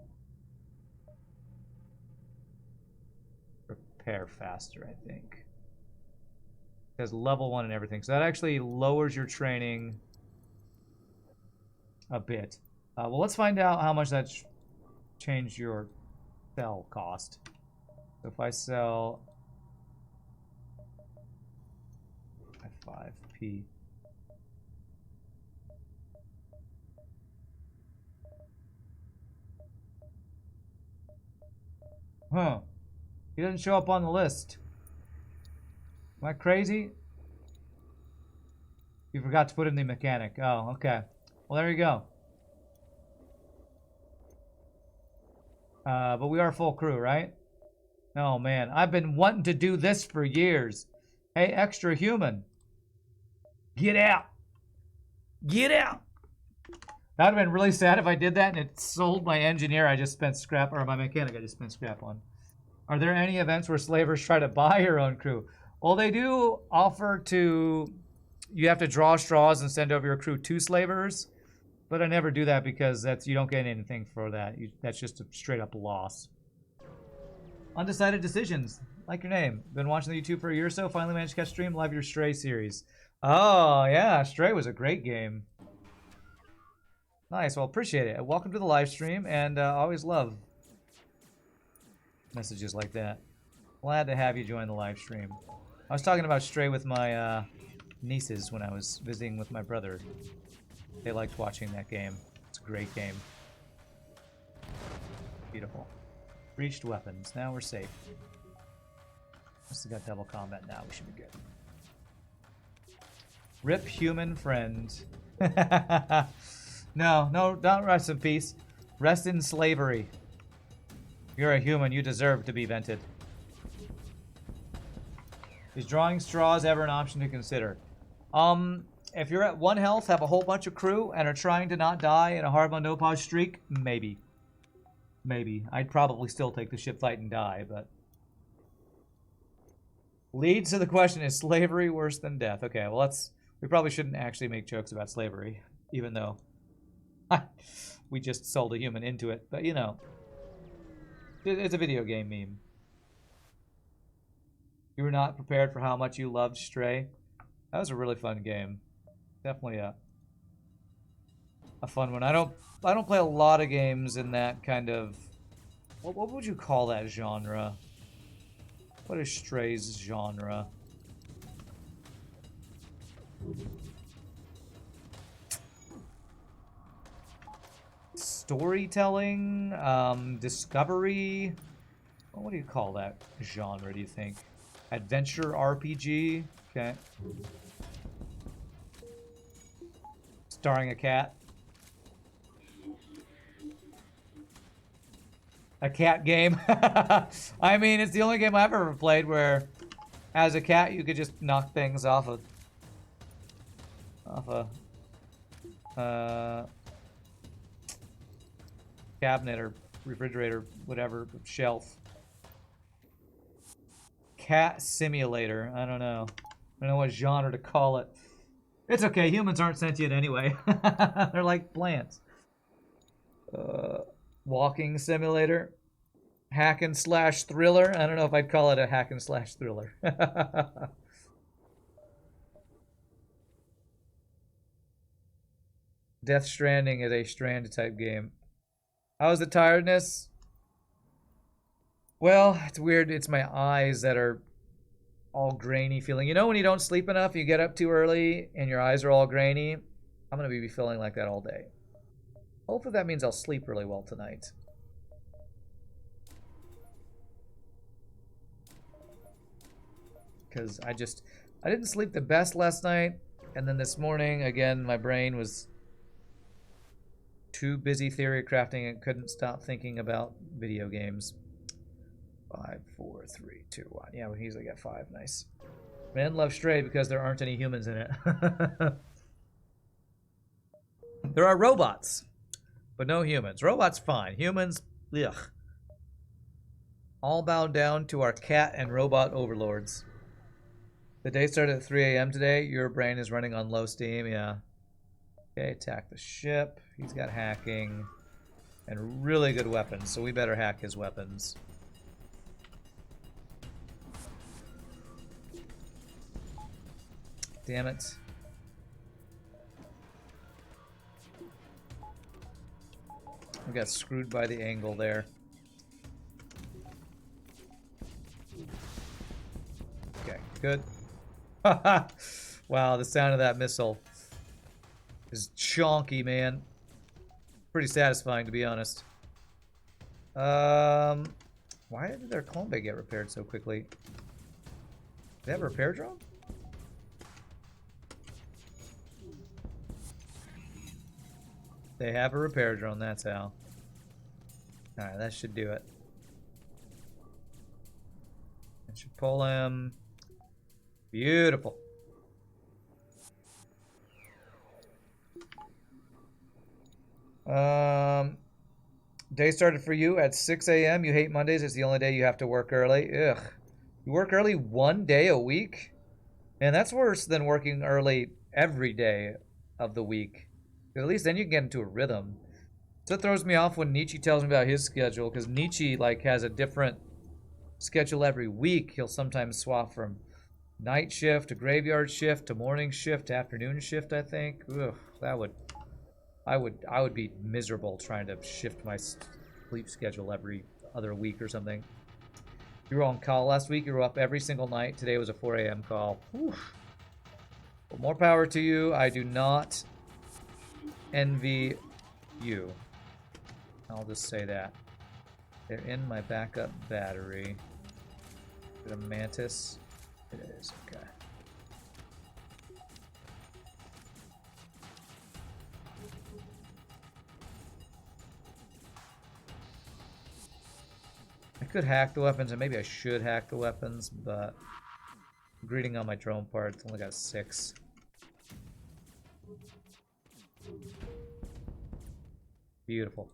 repair faster, I think. It has level 1 and everything, so that actually lowers your training a bit. Well, let's find out how much that changed your sell cost. So if I sell 5p. Huh. He doesn't show up on the list. Am I crazy? You forgot to put in the mechanic. Oh, okay. Well, there you go. But we are full crew, right? Oh, man. I've been wanting to do this for years. Hey, extra human. Get out. Get out. That would have been really sad if I did that and it sold my engineer I just spent scrap, or my mechanic I just spent scrap on. Are there any events where slavers try to buy your own crew? Well, they do offer to... You have to draw straws and send over your crew to slavers. But I never do that because you don't get anything for that. That's just a straight up loss. Undecided decisions. Like your name. Been watching the YouTube for a year or so. Finally managed to catch stream. Love your Stray series. Oh, yeah. Stray was a great game. Nice. Well, appreciate it. Welcome to the live stream. And always love messages like that. Glad to have you join the live stream. I was talking about Stray with my nieces when I was visiting with my brother. They liked watching that game. It's a great game. Beautiful. Breached weapons. Now we're safe. Must have got double combat now. We should be good. Rip human friend. No, don't rest in peace. Rest in slavery. You're a human. You deserve to be vented. Is drawing straws ever an option to consider? If you're at 1 health, have a whole bunch of crew, and are trying to not die in a hard no pause streak, maybe. Maybe. I'd probably still take the ship fight and die, but... Leads to the question, is slavery worse than death? Okay, well, we probably shouldn't actually make jokes about slavery, even though we just sold a human into it. But, you know, it's a video game meme. You were not prepared for how much you loved Stray. That was a really fun game. Definitely a fun one. I don't play a lot of games in that kind of... What would you call that genre? What is Stray's genre? Storytelling? Discovery? What do you call that genre, do you think? Adventure RPG? Okay. Starring a cat. A cat game. I mean, it's the only game I've ever played where, as a cat, you could just knock things off a cabinet or refrigerator, whatever, shelf. Cat simulator. I don't know. I don't know what genre to call it. It's okay. Humans aren't sentient anyway. They're like plants. Walking simulator. Hack and slash thriller. I don't know if I'd call it a hack and slash thriller. Death Stranding is a Strand type game. How's the tiredness? Well, it's weird. It's my eyes that are all grainy feeling. You know when you don't sleep enough, you get up too early and your eyes are all grainy? I'm going to be feeling like that all day. Hopefully that means I'll sleep really well tonight. Because I didn't sleep the best last night. And then this morning, again, my brain was too busy theory crafting and couldn't stop thinking about video games. 5, 4, 3, 2, 1. Yeah, we easily got 5. Nice. Men love Stray because there aren't any humans in it. There are robots, but no humans. Robots, fine. Humans, ugh. All bow down to our cat and robot overlords. The day started at 3 a.m. today. Your brain is running on low steam. Yeah. Okay, attack the ship. He's got hacking and really good weapons, so we better hack his weapons. Damn it. We got screwed by the angle there. Okay, good. Wow, the sound of that missile is chonky, man. Pretty satisfying, to be honest. Why did their clone bay get repaired so quickly? Did they have a repair drone? They have a repair drone, that's how. Alright, that should do it. That should pull him. Beautiful. Day started for you at 6 a.m. You hate Mondays. It's the only day you have to work early. Ugh. You work early one day a week? Man, that's worse than working early every day of the week. At least then you can get into a rhythm. So it throws me off when Nietzsche tells me about his schedule, because Nietzsche like has a different schedule every week. He'll sometimes swap from night shift to graveyard shift to morning shift to afternoon shift, I think. Ugh, that would... I would be miserable trying to shift my sleep schedule every other week or something. You were on call last week. You were up every single night. Today was a 4 a.m. call. Whew. Well, more power to you. I do not envy you. I'll just say that. They're in my backup battery. Is it a mantis? It is. Okay. I could hack the weapons, and maybe I should hack the weapons, but I'm greeting on my drone parts. Only got 6. Beautiful.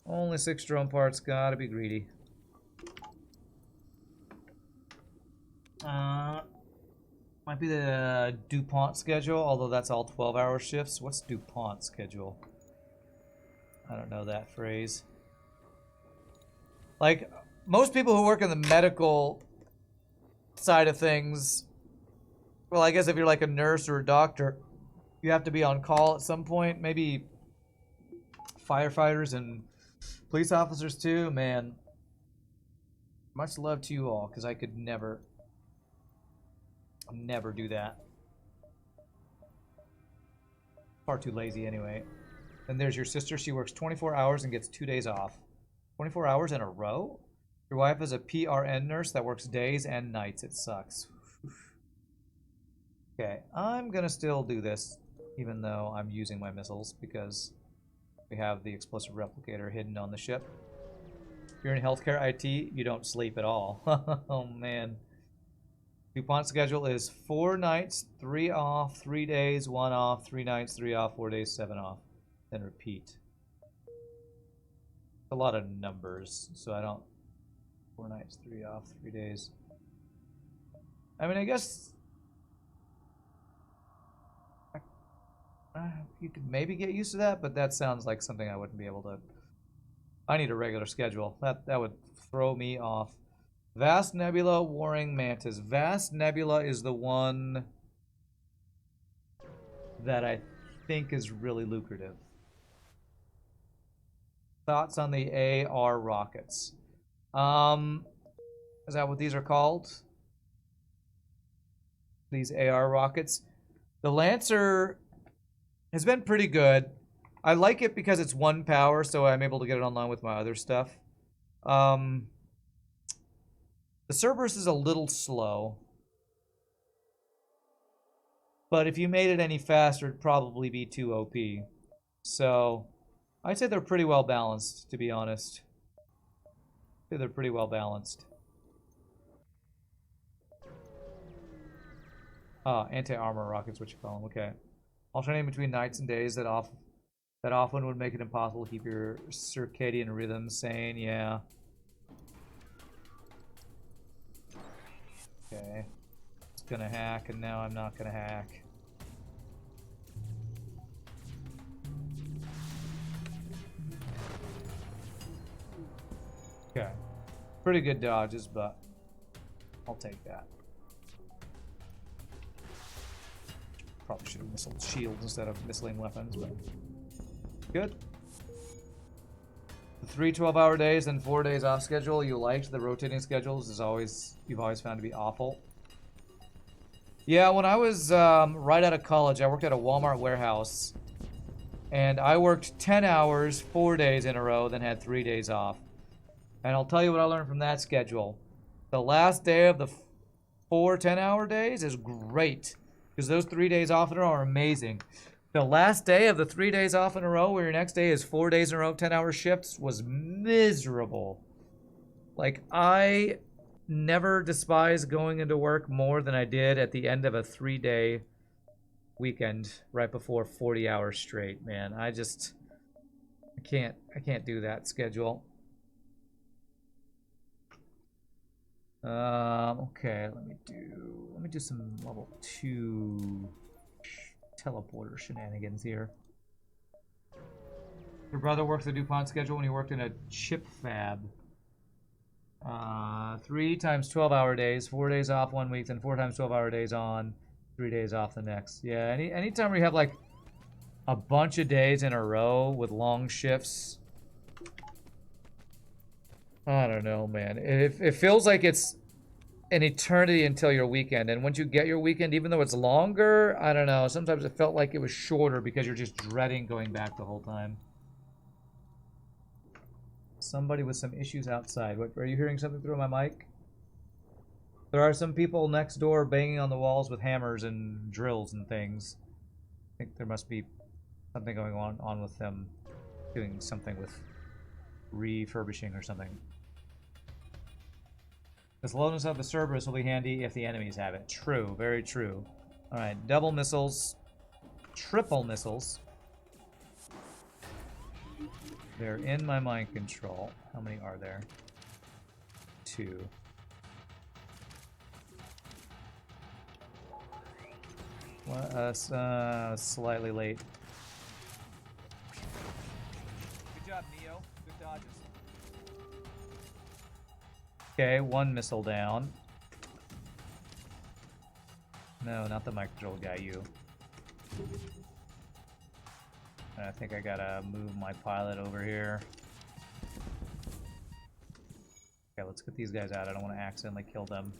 Only 6 drone parts. Gotta be greedy. Might be the DuPont schedule, although that's all 12-hour shifts. What's DuPont schedule? I don't know that phrase. Like, most people who work in the medical side of things, well, I guess if you're like a nurse or a doctor, you have to be on call at some point. Maybe firefighters and police officers too. Man, much love to you all, because I could never do that. Far too lazy anyway. Then there's your sister. She works 24 hours and gets 2 days off. 24 hours in a row? Your wife is a PRN nurse that works days and nights. It sucks. Okay, I'm gonna still do this, even though I'm using my missiles, because we have the explosive replicator hidden on the ship. If you're in healthcare IT, you don't sleep at all. Oh man. DuPont schedule is 4 nights, 3 off, 3 days, 1 off, 3 nights, 3 off, 4 days, 7 off. Then repeat. A lot of numbers, so I don't... 4 nights, 3 off, 3 days. I mean, I guess... you could maybe get used to that, but that sounds like something I wouldn't be able to... I need a regular schedule. That would throw me off. Vast Nebula, Warring Mantis. Vast Nebula is the one that I think is really lucrative. Thoughts on the AR rockets? Is that what these are called? These AR rockets? The Lancer has been pretty good. I like it because it's 1 power, so I'm able to get it online with my other stuff. The Cerberus is a little slow. But if you made it any faster, it'd probably be too OP. So, I'd say they're pretty well balanced, to be honest. I'd say they're pretty well balanced. Anti-armor rockets, what you call them, okay. Alternating between nights and days that often would make it impossible to keep your circadian rhythm sane, yeah. Okay. It's gonna hack, and now I'm not gonna hack. Okay. Pretty good dodges, but I'll take that. Probably should have missiled shields instead of missiling weapons, but good. The 3 12-hour days and 4 days off schedule you liked. The rotating schedules you've always found to be awful. Yeah, when I was right out of college, I worked at a Walmart warehouse, and I worked 10 hours 4 days in a row, then had 3 days off. And I'll tell you what I learned from that schedule. The last day of the 4 10-hour days is great, because those 3 days off in a row are amazing. The last day of the 3 days off in a row, where your next day is 4 days in a row, 10-hour shifts, was miserable. Like, I never despised going into work more than I did at the end of a 3-day weekend right before 40 hours straight, man. I can't do that schedule. Okay, let me do some level 2 teleporter shenanigans here. Your brother worked the DuPont schedule when he worked in a chip fab. 3 times 12-hour days, 4 days off 1 week, then 4 times 12-hour days on, 3 days off the next. Yeah, anytime we have like a bunch of days in a row with long shifts, I don't know, man. It feels like it's an eternity until your weekend, and once you get your weekend, even though it's longer, I don't know, sometimes it felt like it was shorter because you're just dreading going back the whole time. Somebody with some issues outside. What, are you hearing something through my mic? There are some people next door banging on the walls with hammers and drills and things. I think there must be something going on with them doing something with refurbishing or something. The slowness of the Cerberus will be handy if the enemies have it. True, very true. Alright, double missiles. Triple missiles. They're in my mind control. How many are there? 2. Slightly late. Good job, Neo. Good dodges. Okay, 1 missile down. No, not the micro guy, you. And I think I gotta move my pilot over here. Okay, let's get these guys out. I don't want to accidentally kill them.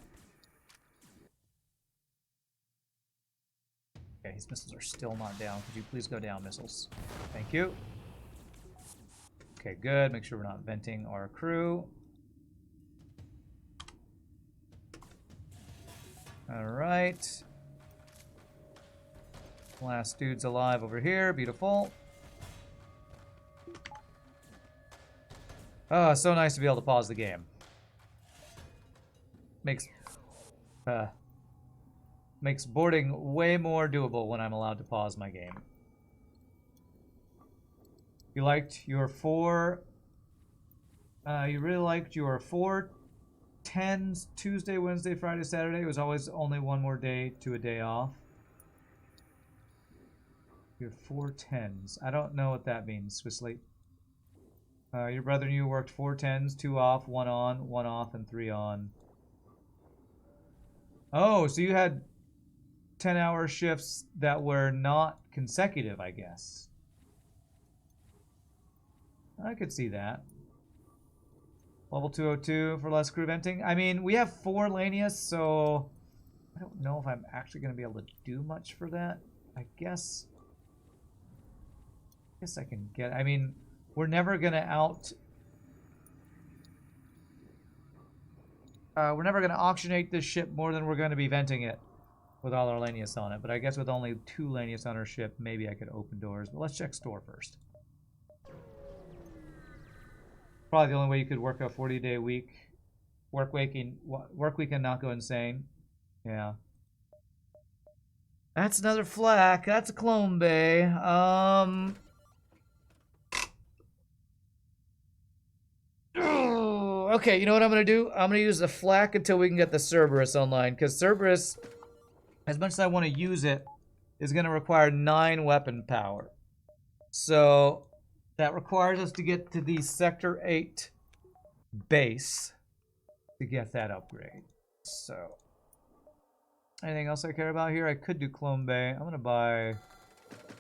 Okay, his missiles are still not down. Could you please go down, missiles? Thank you. Okay, good. Make sure we're not venting our crew. Alright. Last dude's alive over here. Beautiful. Oh, so nice to be able to pause the game. Makes boarding way more doable when I'm allowed to pause my game. You liked your 4... you really liked your 4 10s Tuesday, Wednesday, Friday, Saturday. It was always only one more day to a day off. Your 4 10s. I don't know what that means, Swissley. Your brother and you worked 4 10s, 2 off, 1 on, 1 off, and 3 on. Oh, so you had 10-hour shifts that were not consecutive, I guess. I could see that. Level 202 for less crew venting. I mean, we have 4 Lanius, so I don't know if I'm actually going to be able to do much for that. I guess I can get... I mean, we're never going to we're never going to auctionate this ship more than we're going to be venting it with all our Lanius on it. But I guess with only 2 Lanius on our ship, maybe I could open doors. But let's check store first. Probably the only way you could work a 40-day week, work week and not go insane. Yeah. That's another flak. That's a clone bay. Okay, you know what I'm gonna do? I'm gonna use the flak until we can get the Cerberus online, because Cerberus, as much as I want to use it, is gonna require 9 weapon power. So that requires us to get to the Sector 8 base to get that upgrade. So, anything else I care about here? I could do Clone Bay. I'm going to buy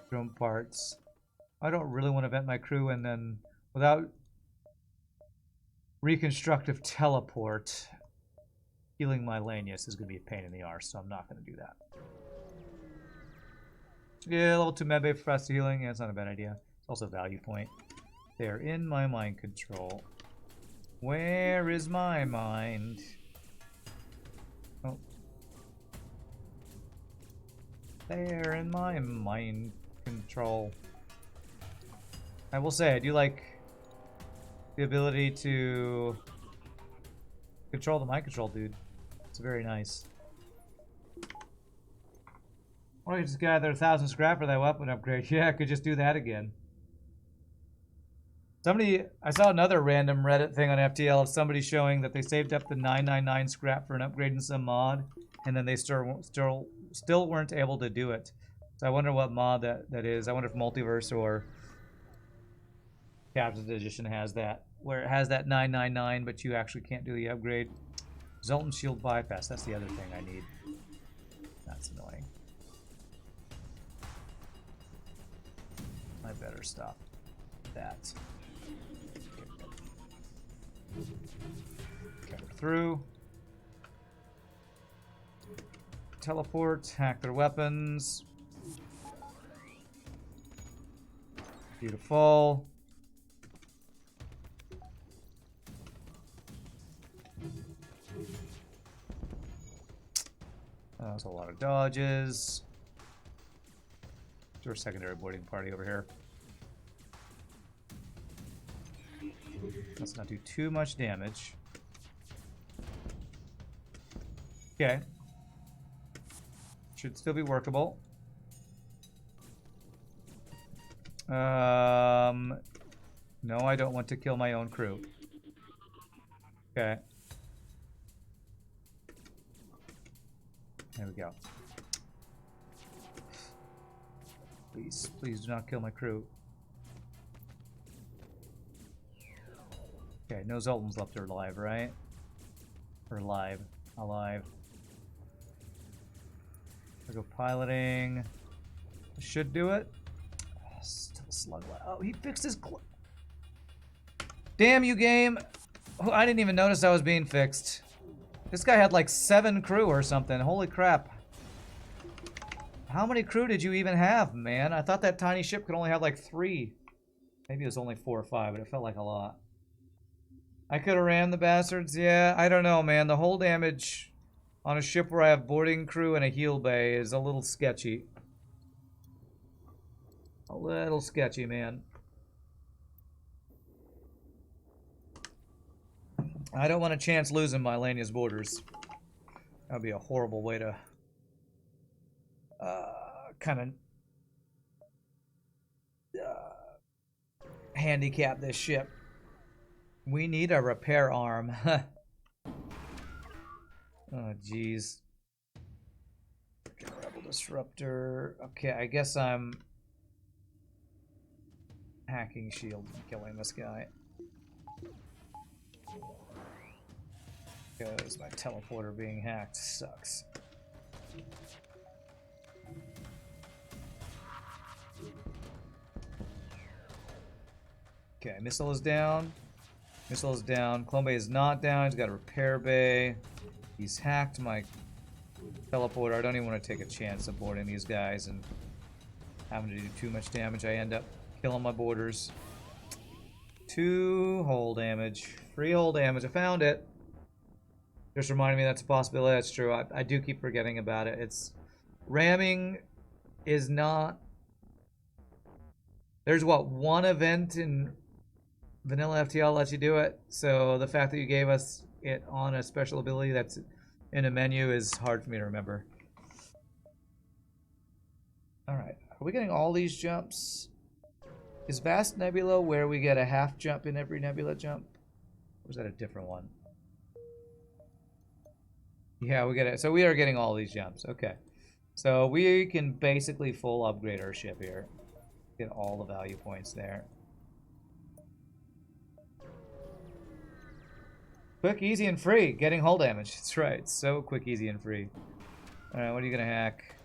drone parts. I don't really want to vent my crew, and then without reconstructive teleport, healing my Lanius is going to be a pain in the arse, so I'm not going to do that. Yeah, level 2 medbay for faster healing. Yeah, it's not a bad idea. Also value point. They're in my mind control. Where is my mind? Oh. They're in my mind control. I will say, I do like the ability to control the mind control, dude. It's very nice. Or you just gather 1,000 scrap for that weapon upgrade. Yeah, I could just do that again. Somebody, I saw another random Reddit thing on FTL of somebody showing that they saved up the 999 scrap for an upgrade in some mod, and then they still weren't able to do it. So I wonder what mod that is. I wonder if Multiverse or Captain's Edition has that, where it has that 999, but you actually can't do the upgrade. Zoltan Shield Bypass, that's the other thing I need. That's annoying. I better stop that. Okay, we're through. Teleport, hack their weapons. Beautiful. That's a lot of dodges. Do our secondary boarding party over here. Let's not do too much damage. Okay. Should still be workable. No, I don't want to kill my own crew. Okay. There we go. Please, please do not kill my crew. Okay, no Zoltans left are alive, right? Or alive. Alive. I go piloting. I should do it. Oh, still slug. Oh, he fixed his. Damn you, game! Oh, I didn't even notice I was being fixed. This guy had like 7 crew or something. Holy crap. How many crew did you even have, man? I thought that tiny ship could only have like 3. Maybe it was only 4 or 5, but it felt like a lot. I could have ran the bastards. Yeah, I don't know, man. The hull damage on a ship where I have boarding crew and a heal bay is a little sketchy. A little sketchy, man. I don't want a chance losing my Lanius borders. That would be a horrible way to kind of handicap this ship. We need a repair arm. Oh, jeez. Rebel Disruptor. Okay, I guess I'm hacking shield and killing this guy. Because my teleporter being hacked sucks. Okay, missile is down. Missile is down. Clone bay is not down. He's got a repair bay. He's hacked my teleporter. I don't even want to take a chance of boarding these guys and having to do too much damage. I end up killing my boarders. 2 hull damage. 3 hull damage. I found it. Just reminded me that's a possibility. That's true. I do keep forgetting about it. It's ramming is not. There's what, 1 event in vanilla FTL lets you do it. So the fact that you gave us it on a special ability that's in a menu is hard for me to remember. Alright, are we getting all these jumps? Is Vast Nebula where we get a half jump in every nebula jump? Or is that a different one? Yeah, we get it. So we are getting all these jumps. Okay. So we can basically full upgrade our ship here. Get all the value points there. Quick, easy, and free. Getting hull damage. That's right. So quick, easy, and free. Alright, what are you gonna hack?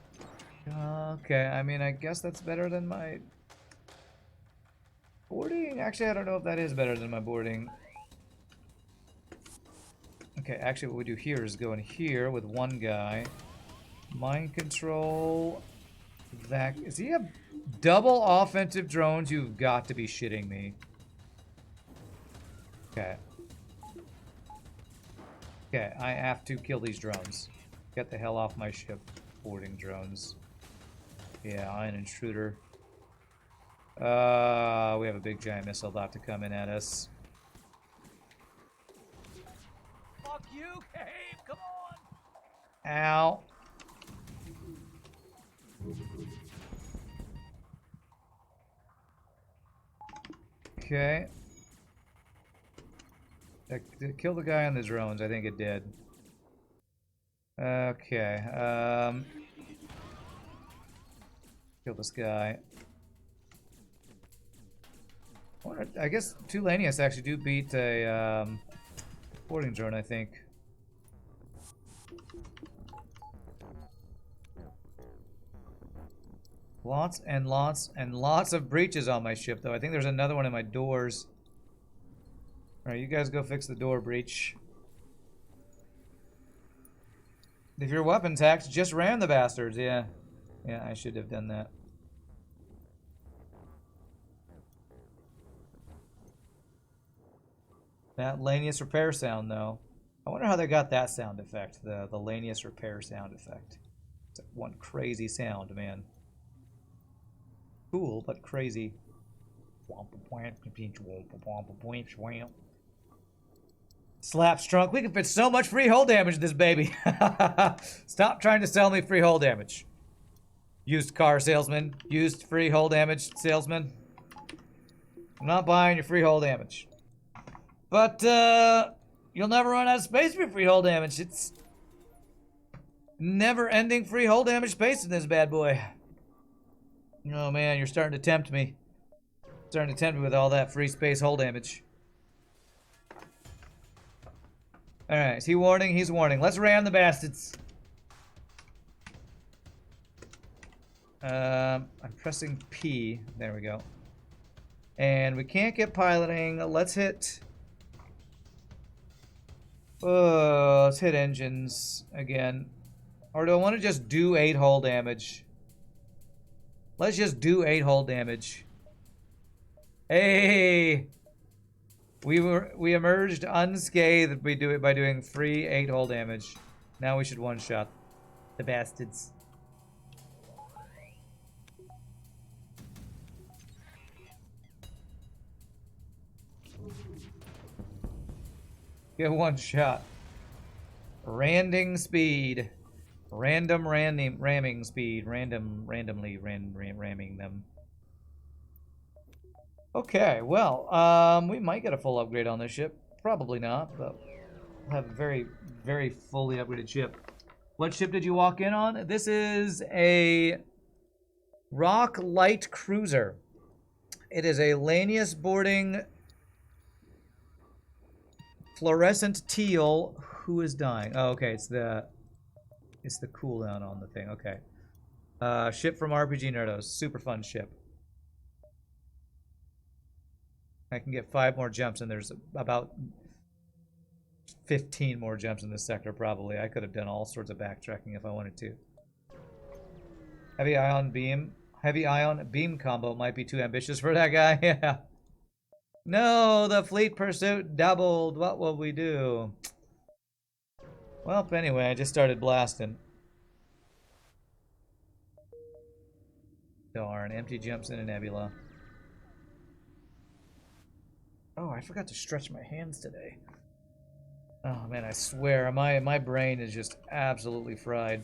Okay, I mean, I guess that's better than my boarding. Actually, I don't know if that is better than my boarding. Okay, actually what we do here is go in here with 1 guy. Mind control. Does he have double offensive drones? You've got to be shitting me. Okay. Okay, I have to kill these drones. Get the hell off my ship, boarding drones. Yeah, I'm an intruder. We have a big giant missile about to come in at us. Fuck you, Cave! Come on! Ow. Okay. That killed the guy on the drones. I think it did. Okay. Kill this guy. I guess 2 Lanius actually do beat a boarding drone, I think. Lots and lots and lots of breaches on my ship, though. I think there's another one in my doors. Alright, you guys go fix the door breach. If your weapons hacked, just ram the bastards. Yeah. Yeah, I should have done that. That Lanius repair sound, though. I wonder how they got that sound effect, the Lanius repair sound effect. It's one crazy sound, man. Cool, but crazy. Slaps trunk. We can fit so much free hull damage in this baby. Stop trying to sell me free hull damage. Used car salesman. Used free hull damage salesman. I'm not buying your free hull damage. But, you'll never run out of space for free hull damage. It's never-ending free hull damage space in this bad boy. Oh, man, you're starting to tempt me. Starting to tempt me with all that free space hull damage. Alright, is he warning? He's warning. Let's ram the bastards. I'm pressing P. There we go. And we can't get piloting. Let's hit... let's hit engines again. Or do I want to just do 8 hull damage? Let's just do 8 hull damage. Hey! We emerged unscathed by doing free 8 hull damage. Now we should one-shot the bastards. Get one shot. Randing speed. Ramming speed. Randomly ramming them. Okay, well, we might get a full upgrade on this ship. Probably not, but we'll have a very, very fully upgraded ship. What ship did you walk in on? This is a Rock Light Cruiser. It is a Lanius boarding fluorescent teal. Who is dying? Oh, okay, it's the cooldown on the thing. Okay. Ship from RPGNerdos. Super fun ship. I can get 5 more jumps, and there's about 15 more jumps in this sector, probably. I could have done all sorts of backtracking if I wanted to. Heavy ion beam combo might be too ambitious for that guy. Yeah. No, the fleet pursuit doubled. What will we do? Well, anyway, I just started blasting. Darn, empty jumps in a nebula. Oh, I forgot to stretch my hands today. Oh man, I swear, my brain is just absolutely fried.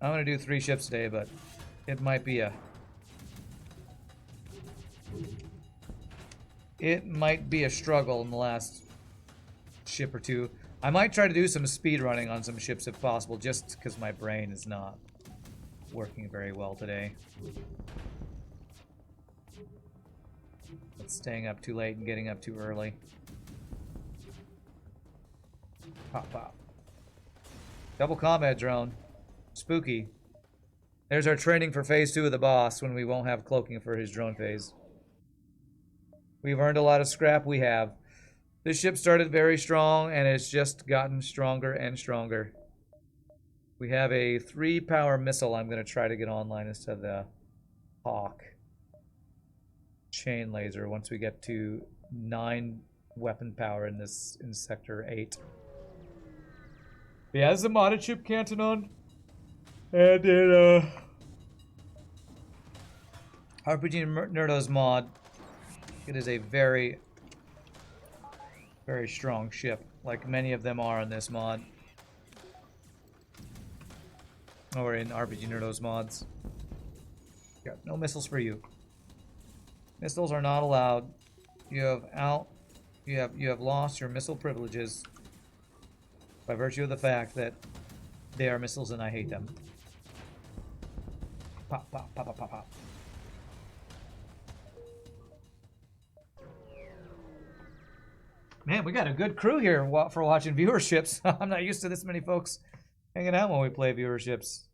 I'm gonna do 3 ships today, but it might be a struggle in the last ship or 2. I might try to do some speed running on some ships if possible, just because my brain is not working very well today. It's staying up too late and getting up too early. Pop, pop. Double combat drone. Spooky. There's our training for phase 2 of the boss when we won't have cloaking for his drone phase. We've earned a lot of scrap, we have. This ship started very strong and it's just gotten stronger and stronger. We have a 3-power missile I'm going to try to get online instead of the Hawk. Chain laser once we get to 9 weapon power in sector 8. Yeah, this is a modded ship, Cantonon. And in RPGNerdos mod, it is a very, very strong ship, like many of them are in this mod. Or in RPGNerdos mods. Yeah, no missiles for you. Missiles are not allowed. You have lost your missile privileges by virtue of the fact that they are missiles and I hate them. Pop, pop, pop, pop, pop, pop. Man, we got a good crew here for watching viewerships. I'm not used to this many folks hanging out when we play viewerships.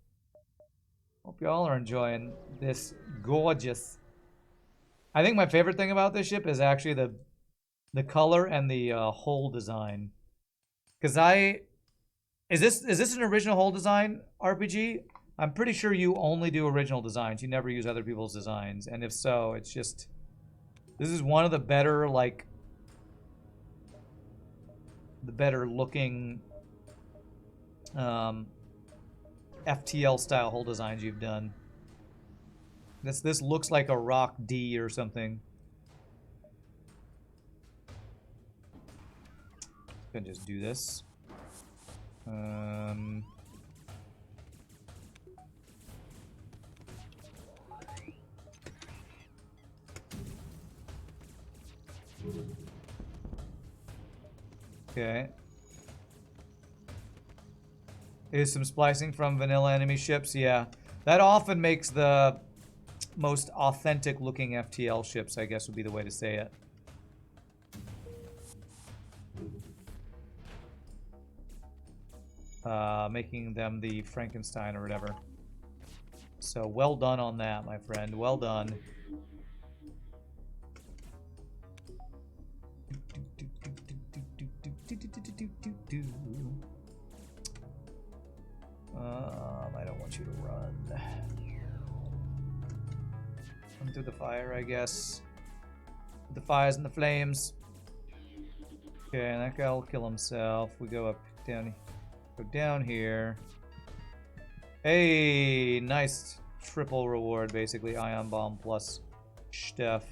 Hope y'all are enjoying this gorgeous. I think my favorite thing about this ship is actually the color and the hull design. Cause is this an original hull design RPG? I'm pretty sure you only do original designs. You never use other people's designs, and if so, it's just this is one of the better looking FTL style hull designs you've done. This looks like a Rock D or something. Can just do this. Okay. Is some splicing from vanilla enemy ships? Yeah. That often makes the most authentic looking FTL ships, I guess would be the way to say it. Making them the Frankenstein or whatever. So well done on that, my friend. Well done. I don't want you to run. Run through the fire, I guess. The fires and the flames. Okay, and that guy will kill himself. We go up down. Go down here. Hey, nice triple reward, basically. Ion bomb plus stuff.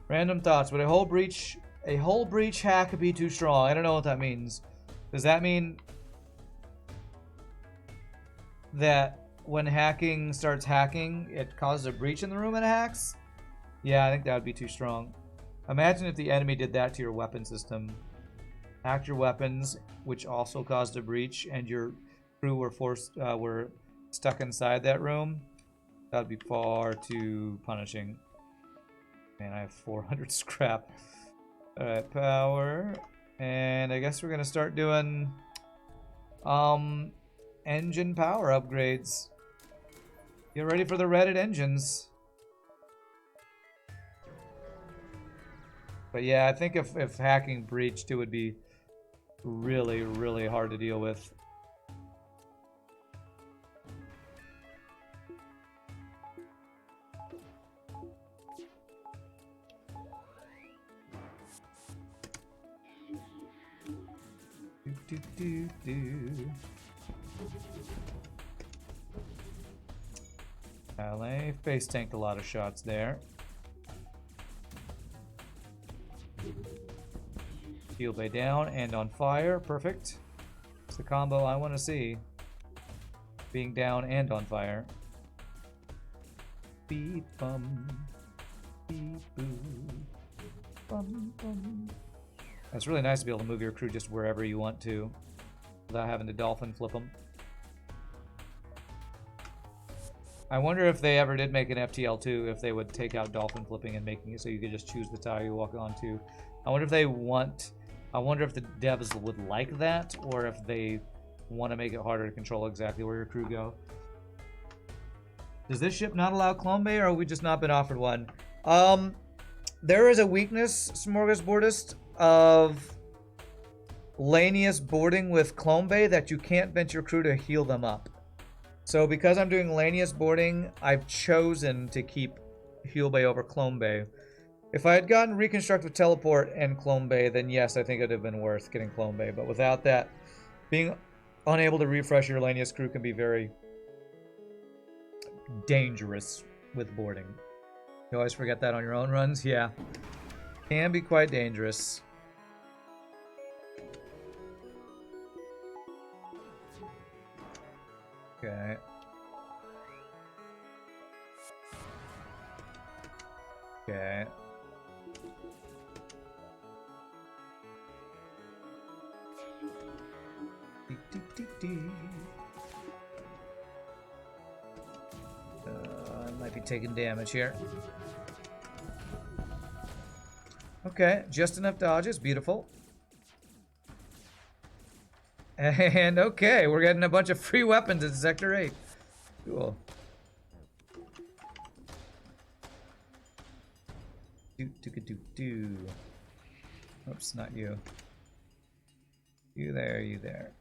Random thoughts. Would a hull breach hack be too strong? I don't know what that means. Does that mean that when hacking starts hacking, it causes a breach in the room and it hacks? Yeah, I think that would be too strong. Imagine if the enemy did that to your weapon system. Hacked your weapons, which also caused a breach, and your crew were stuck inside that room. That would be far too punishing. Man, I have 400 scrap. Alright, power. And I guess we're gonna start doing engine power upgrades. Get ready for the Reddit engines. But yeah, I think if hacking breached, it would be really, really hard to deal with. LA face tanked a lot of shots there. Teal Bay down and on fire. Perfect. It's the combo I want to see. Being down and on fire. Beep bum. Beep boo. Bum bum. It's really nice to be able to move your crew just wherever you want to without having to dolphin flip them. I wonder if they ever did make an FTL2, if they would take out dolphin flipping and making it so you could just choose the tile you walk onto. I wonder if they want... I wonder if the devs would like that, or if they want to make it harder to control exactly where your crew go. Does this ship not allow clone bay, or have we just not been offered one? There is a weakness, Smorgasbordist, of Lanius boarding with clone bay that you can't vent your crew to heal them up. So because I'm doing Lanius boarding, I've chosen to keep heal bay over clone bay. If I had gotten Reconstructive Teleport and Clone Bay, then yes, I think it would have been worth getting Clone Bay. But without that, being unable to refresh your Lanius crew can be very dangerous with boarding. You always forget that on your own runs? Yeah. Can be quite dangerous. Okay. Okay. I might be taking damage here. Okay, just enough dodges. Beautiful. And okay, we're getting a bunch of free weapons in Sector 8. Cool. Do. Oops, not you. You there, you there.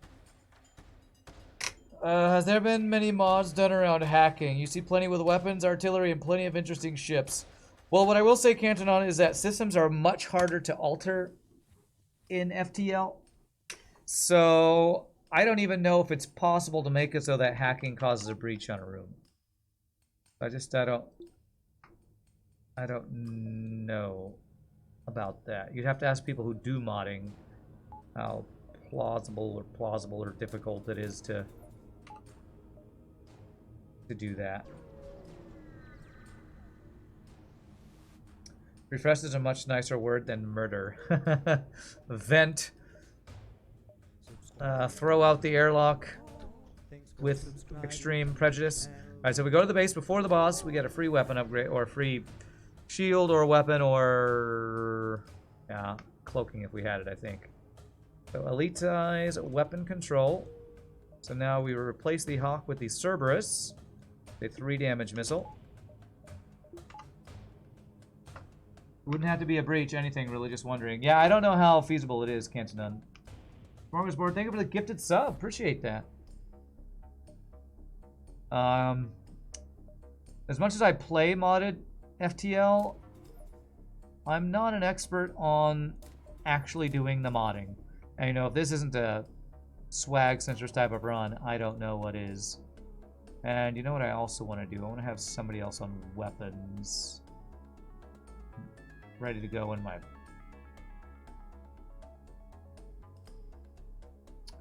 Has there been many mods done around hacking? You see plenty with weapons, artillery, and plenty of interesting ships. Well, what I will say, Cantonon, is that systems are much harder to alter in FTL. So, I don't even know if it's possible to make it so that hacking causes a breach on a room. I don't know about that. You'd have to ask people who do modding how plausible or difficult it is to do that. Refresh is a much nicer word than murder. Vent. Throw out the airlock with extreme prejudice. Alright, so we go to the base before the boss. We get a free weapon upgrade, or a free shield, or weapon, or... yeah, cloaking if we had it, I think. So elitize weapon control. So now we replace the Hawk with the Cerberus. A 3 damage missile. Wouldn't have to be a breach, anything, really, just wondering. Yeah, I don't know how feasible it is, Cantonon. Morgan's board, thank you for the gifted sub. Appreciate that. As much as I play modded FTL, I'm not an expert on actually doing the modding. And you know, if this isn't a swag sensors type of run, I don't know what is. And you know what I also want to do? I want to have somebody else on weapons ready to go in my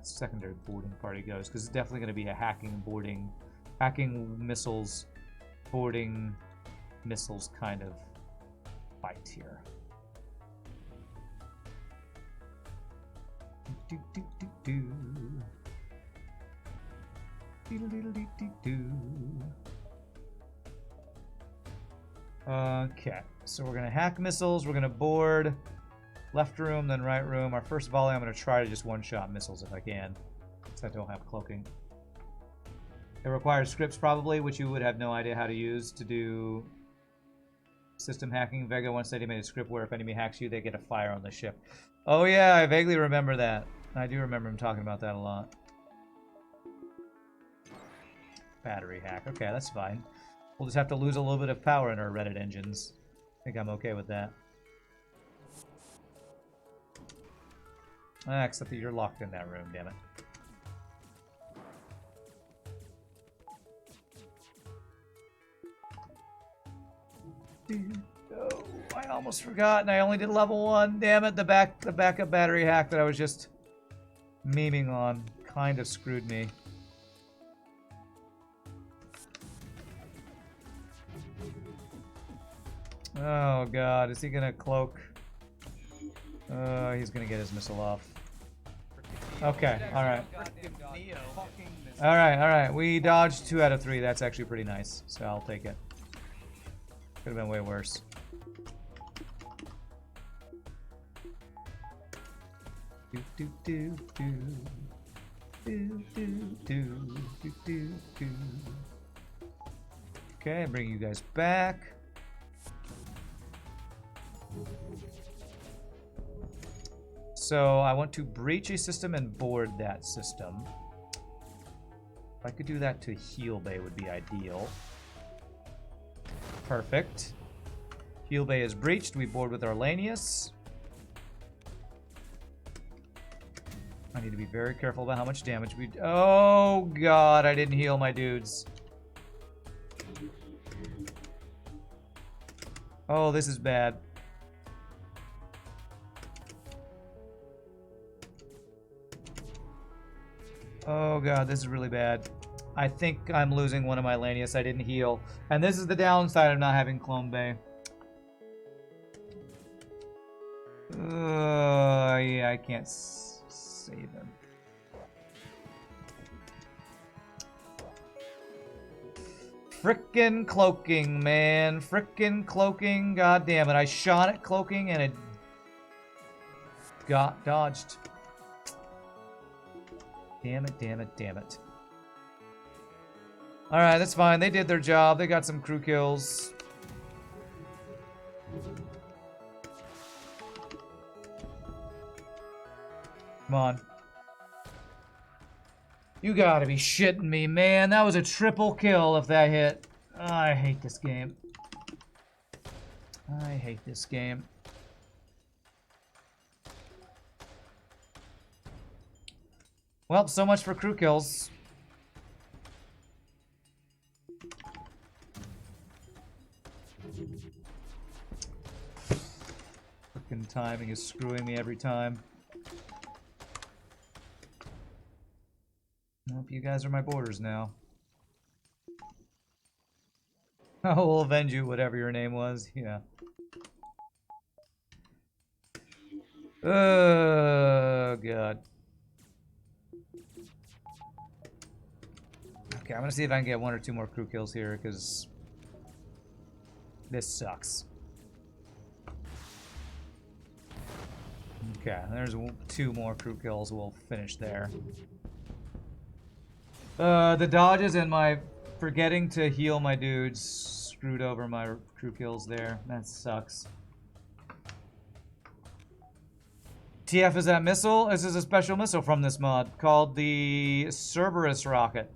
secondary boarding party goes, because it's definitely going to be a hacking missiles, boarding missiles kind of fight here. Okay, so we're gonna hack missiles, we're gonna board left room, then right room. Our first volley, I'm gonna try to just one-shot missiles if I can, since I don't have cloaking. It requires scripts probably, which you would have no idea how to use to do system hacking. Vega once said he made a script where if enemy hacks you, they get a fire on the ship. Oh yeah, I vaguely remember that. I do remember him talking about that a lot. Battery hack. Okay, that's fine. We'll just have to lose a little bit of power in our Reddit engines. I think I'm okay with that. Except that you're locked in that room, damn it. Oh, I almost forgot, and I only did level 1. Damn it, the backup battery hack that I was just memeing on kind of screwed me. Oh god, is he gonna cloak? He's gonna get his missile off. Okay, alright. Alright. We dodged 2 out of 3. That's actually pretty nice, so I'll take it. Could have been way worse. Okay, bring you guys back. So I want to breach a system and board that system. If I could do that to Heal Bay would be ideal. Perfect. Heal Bay is breached. We board with our Lanius. I need to be very careful about how much damage we... Oh, God, I didn't heal my dudes. Oh, this is bad. Oh, God, this is really bad. I think I'm losing one of my Lanius. I didn't heal. And this is the downside of not having Clone Bay. Yeah, I can't save him. Frickin' cloaking, man. Frickin' cloaking. God damn it. I shot at cloaking and it got dodged. Damn it, damn it, damn it. Alright, that's fine. They did their job. They got some crew kills. Come on. You gotta be shitting me, man. That was a triple kill if that hit. I hate this game. I hate this game. Well, so much for crew kills. Frickin' timing is screwing me every time. Nope, you guys are my borders now. I will avenge you, whatever your name was. Yeah. Oh, God. Okay, I'm gonna see if I can get one or two more crew kills here, because this sucks. Okay, there's two more crew kills. We'll finish there. The dodges and my forgetting to heal my dudes screwed over my crew kills there. That sucks. TF is that missile? This is a special missile from this mod called the Cerberus rocket.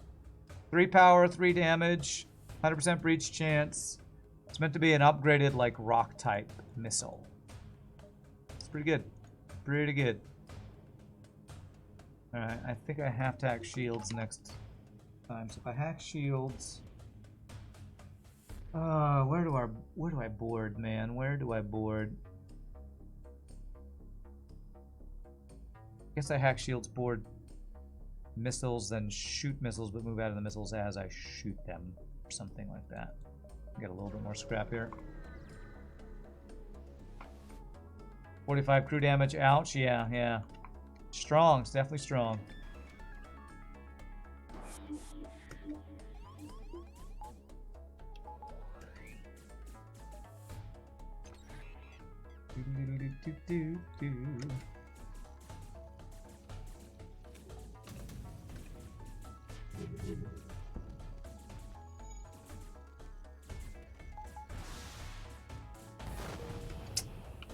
3 power, 3 damage, 100% breach chance. It's meant to be an upgraded, like, rock type missile. It's pretty good. Pretty good. Alright, I think I have to hack shields next time. So if I hack shields... where do I board, man? Where do I board? I guess I hack shields, board missiles, then shoot missiles, but move out of the missiles as I shoot them, or something like that. Get a little bit more scrap here. 45 crew damage. Ouch. Yeah, yeah. Strong. It's definitely strong.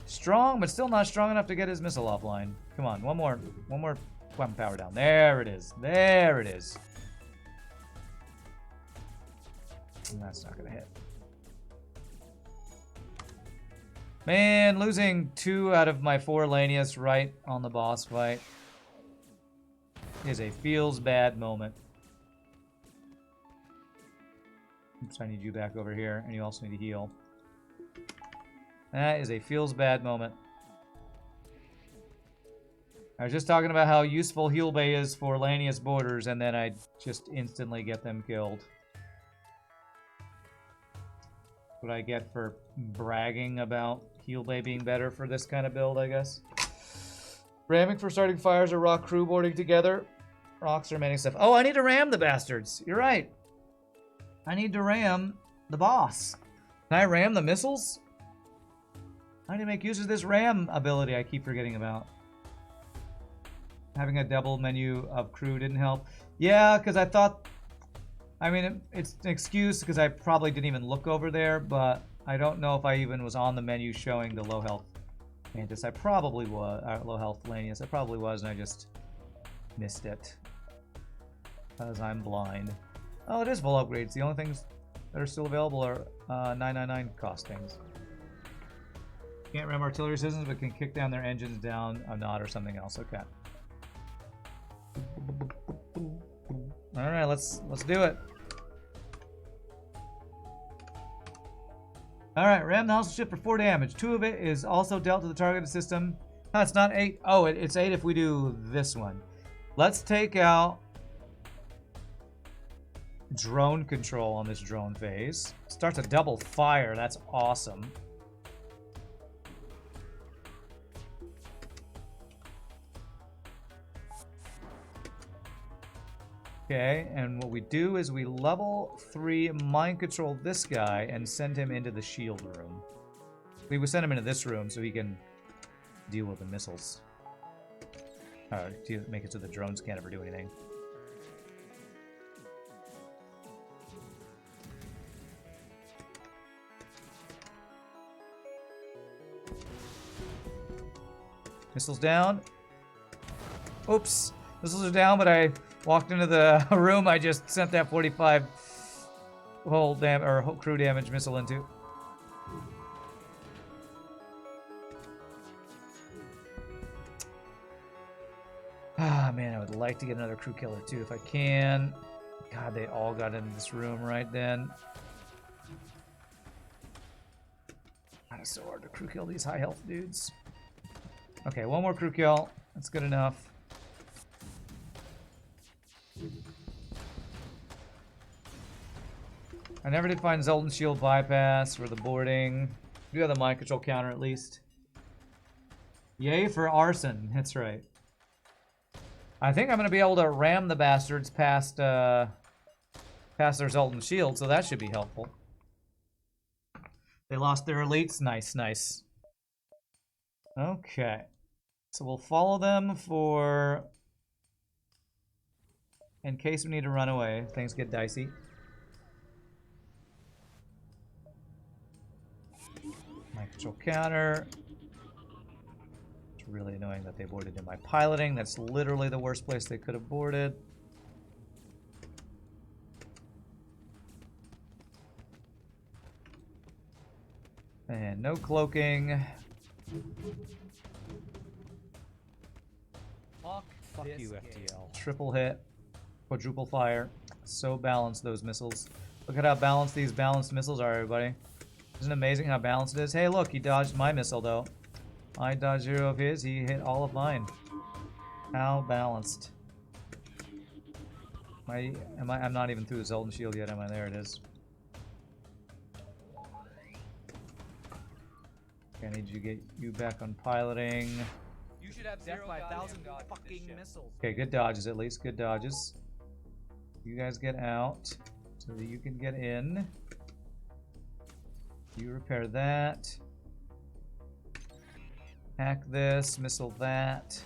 Strong, but still not strong enough to get his missile offline. Come on, one more weapon power down. There it is. There it is. And that's not gonna hit. Man, losing 2 out of my 4 Lanius right on the boss fight is a feels bad moment. Oops, I need you back over here, and you also need to heal. That is a feels bad moment. I was just talking about how useful heal bay is for Lanius borders, and then I just instantly get them killed. What I get for bragging about heal bay being better for this kind of build, I guess. Ramming for starting fires or rock crew boarding together. Rocks are many stuff. Oh, I need to ram the bastards. You're right. I need to ram the boss. Can I ram the missiles? I need to make use of this ram ability I keep forgetting about. Having a double menu of crew didn't help. Yeah, because I thought... I mean, it's an excuse because I probably didn't even look over there, but I don't know if I even was on the menu showing the low health Mantis. I probably was. Low health Lanius. I probably was, and I just missed it. Because I'm blind. Oh, it is full upgrades. The only things that are still available are 999 cost things. Can't ram artillery systems, but can kick down their engines down a knot or something else. Okay. All right, let's do it. All right, ram the hostile ship for 4 damage. 2 of it is also dealt to the targeted system. No, it's not 8. Oh, it's 8 if we do this one. Let's take out drone control on this drone phase. Starts a double fire. That's awesome. Okay, and what we do is we level 3 mind control this guy and send him into the shield room. We would send him into this room so he can deal with the missiles. To make it so the drones can't ever do anything. Missiles down. Oops. Missiles are down, but I walked into the room I just sent that 45 hull crew damage missile into. Ah, man, I would like to get another crew killer too if I can. God, they all got into this room right then. God, it's so hard to crew kill these high health dudes. Okay, one more crew kill. That's good enough. I never did find Zoltan Shield bypass for the boarding. We do have the mind control counter at least. Yay for arson. That's right. I think I'm going to be able to ram the bastards past their Zoltan Shield, so that should be helpful. They lost their elites. Nice, nice. Okay. So we'll follow them for... in case we need to run away. Things get dicey. Mind control counter. It's really annoying that they boarded in my piloting. That's literally the worst place they could have boarded. And no cloaking. Fuck you, FTL. Triple hit. Quadruple fire. So balanced, those missiles. Look at how balanced these balanced missiles are, everybody. Isn't it amazing how balanced it is? Hey, look, he dodged my missile, though. I dodged 0 of his. He hit all of mine. How balanced. I'm not even through the Zoltan Shield yet, am I? There it is. Okay, I need you to get you back on piloting. You should have 5,000 fucking missiles. Okay, good dodges at least. Good dodges. You guys get out so that you can get in. You repair that. Hack this, missile that.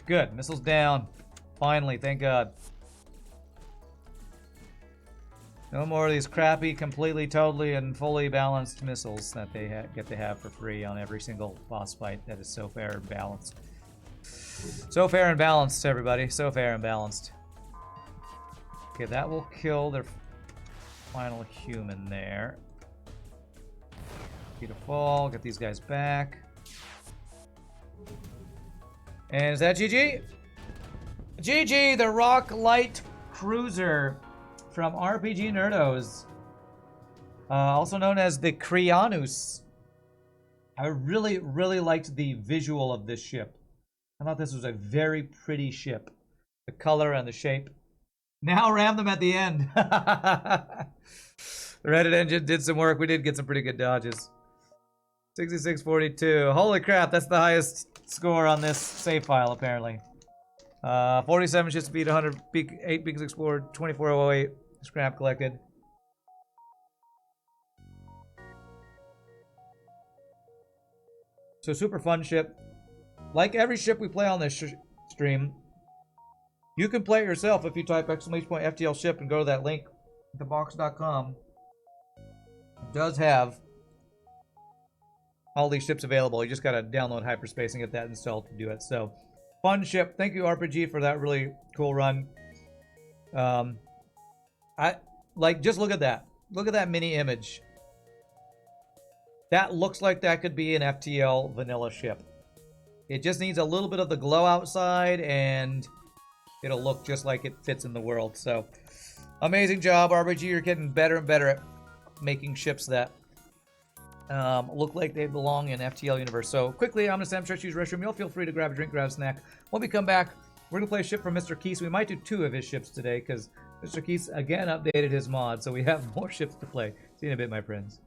Good, missiles down. Finally, thank God. No more of these crappy, completely, totally, and fully balanced missiles that they get to have for free on every single boss fight that is so fair and balanced. So fair and balanced, everybody. So fair and balanced. Okay, that will kill their final human there. Get a fall, get these guys back. And is that GG? GG, the Rock Light Cruiser from RPGNerdos. Also known as the Crianus. I really, really liked the visual of this ship. I thought this was a very pretty ship. The color and the shape. Now ram them at the end. The Reddit engine did some work. We did get some pretty good dodges. 6642. Holy crap, that's the highest score on this save file, apparently. 47 ship speed, 8 beacons explored, 2408 scrap collected. So super fun ship. Like every ship we play on this stream, you can play it yourself if you type !FTL ship and go to that link, thebox.com. It does have all these ships available. You just gotta download Hyperspace and get that installed to do it. So, fun ship. Thank you, RPG, for that really cool run. Just look at that. Look at that mini image. That looks like that could be an FTL vanilla ship. It just needs a little bit of the glow outside, and it'll look just like it fits in the world. So, amazing job, RBG. You're getting better and better at making ships that look like they belong in FTL universe. So, quickly, I'm going to stand up, use restroom. You'll feel free to grab a drink, grab a snack. When we come back, we're going to play a ship from Mr. Keese. We might do 2 of his ships today, because Mr. Keese, again, updated his mod. So, we have more ships to play. See you in a bit, my friends.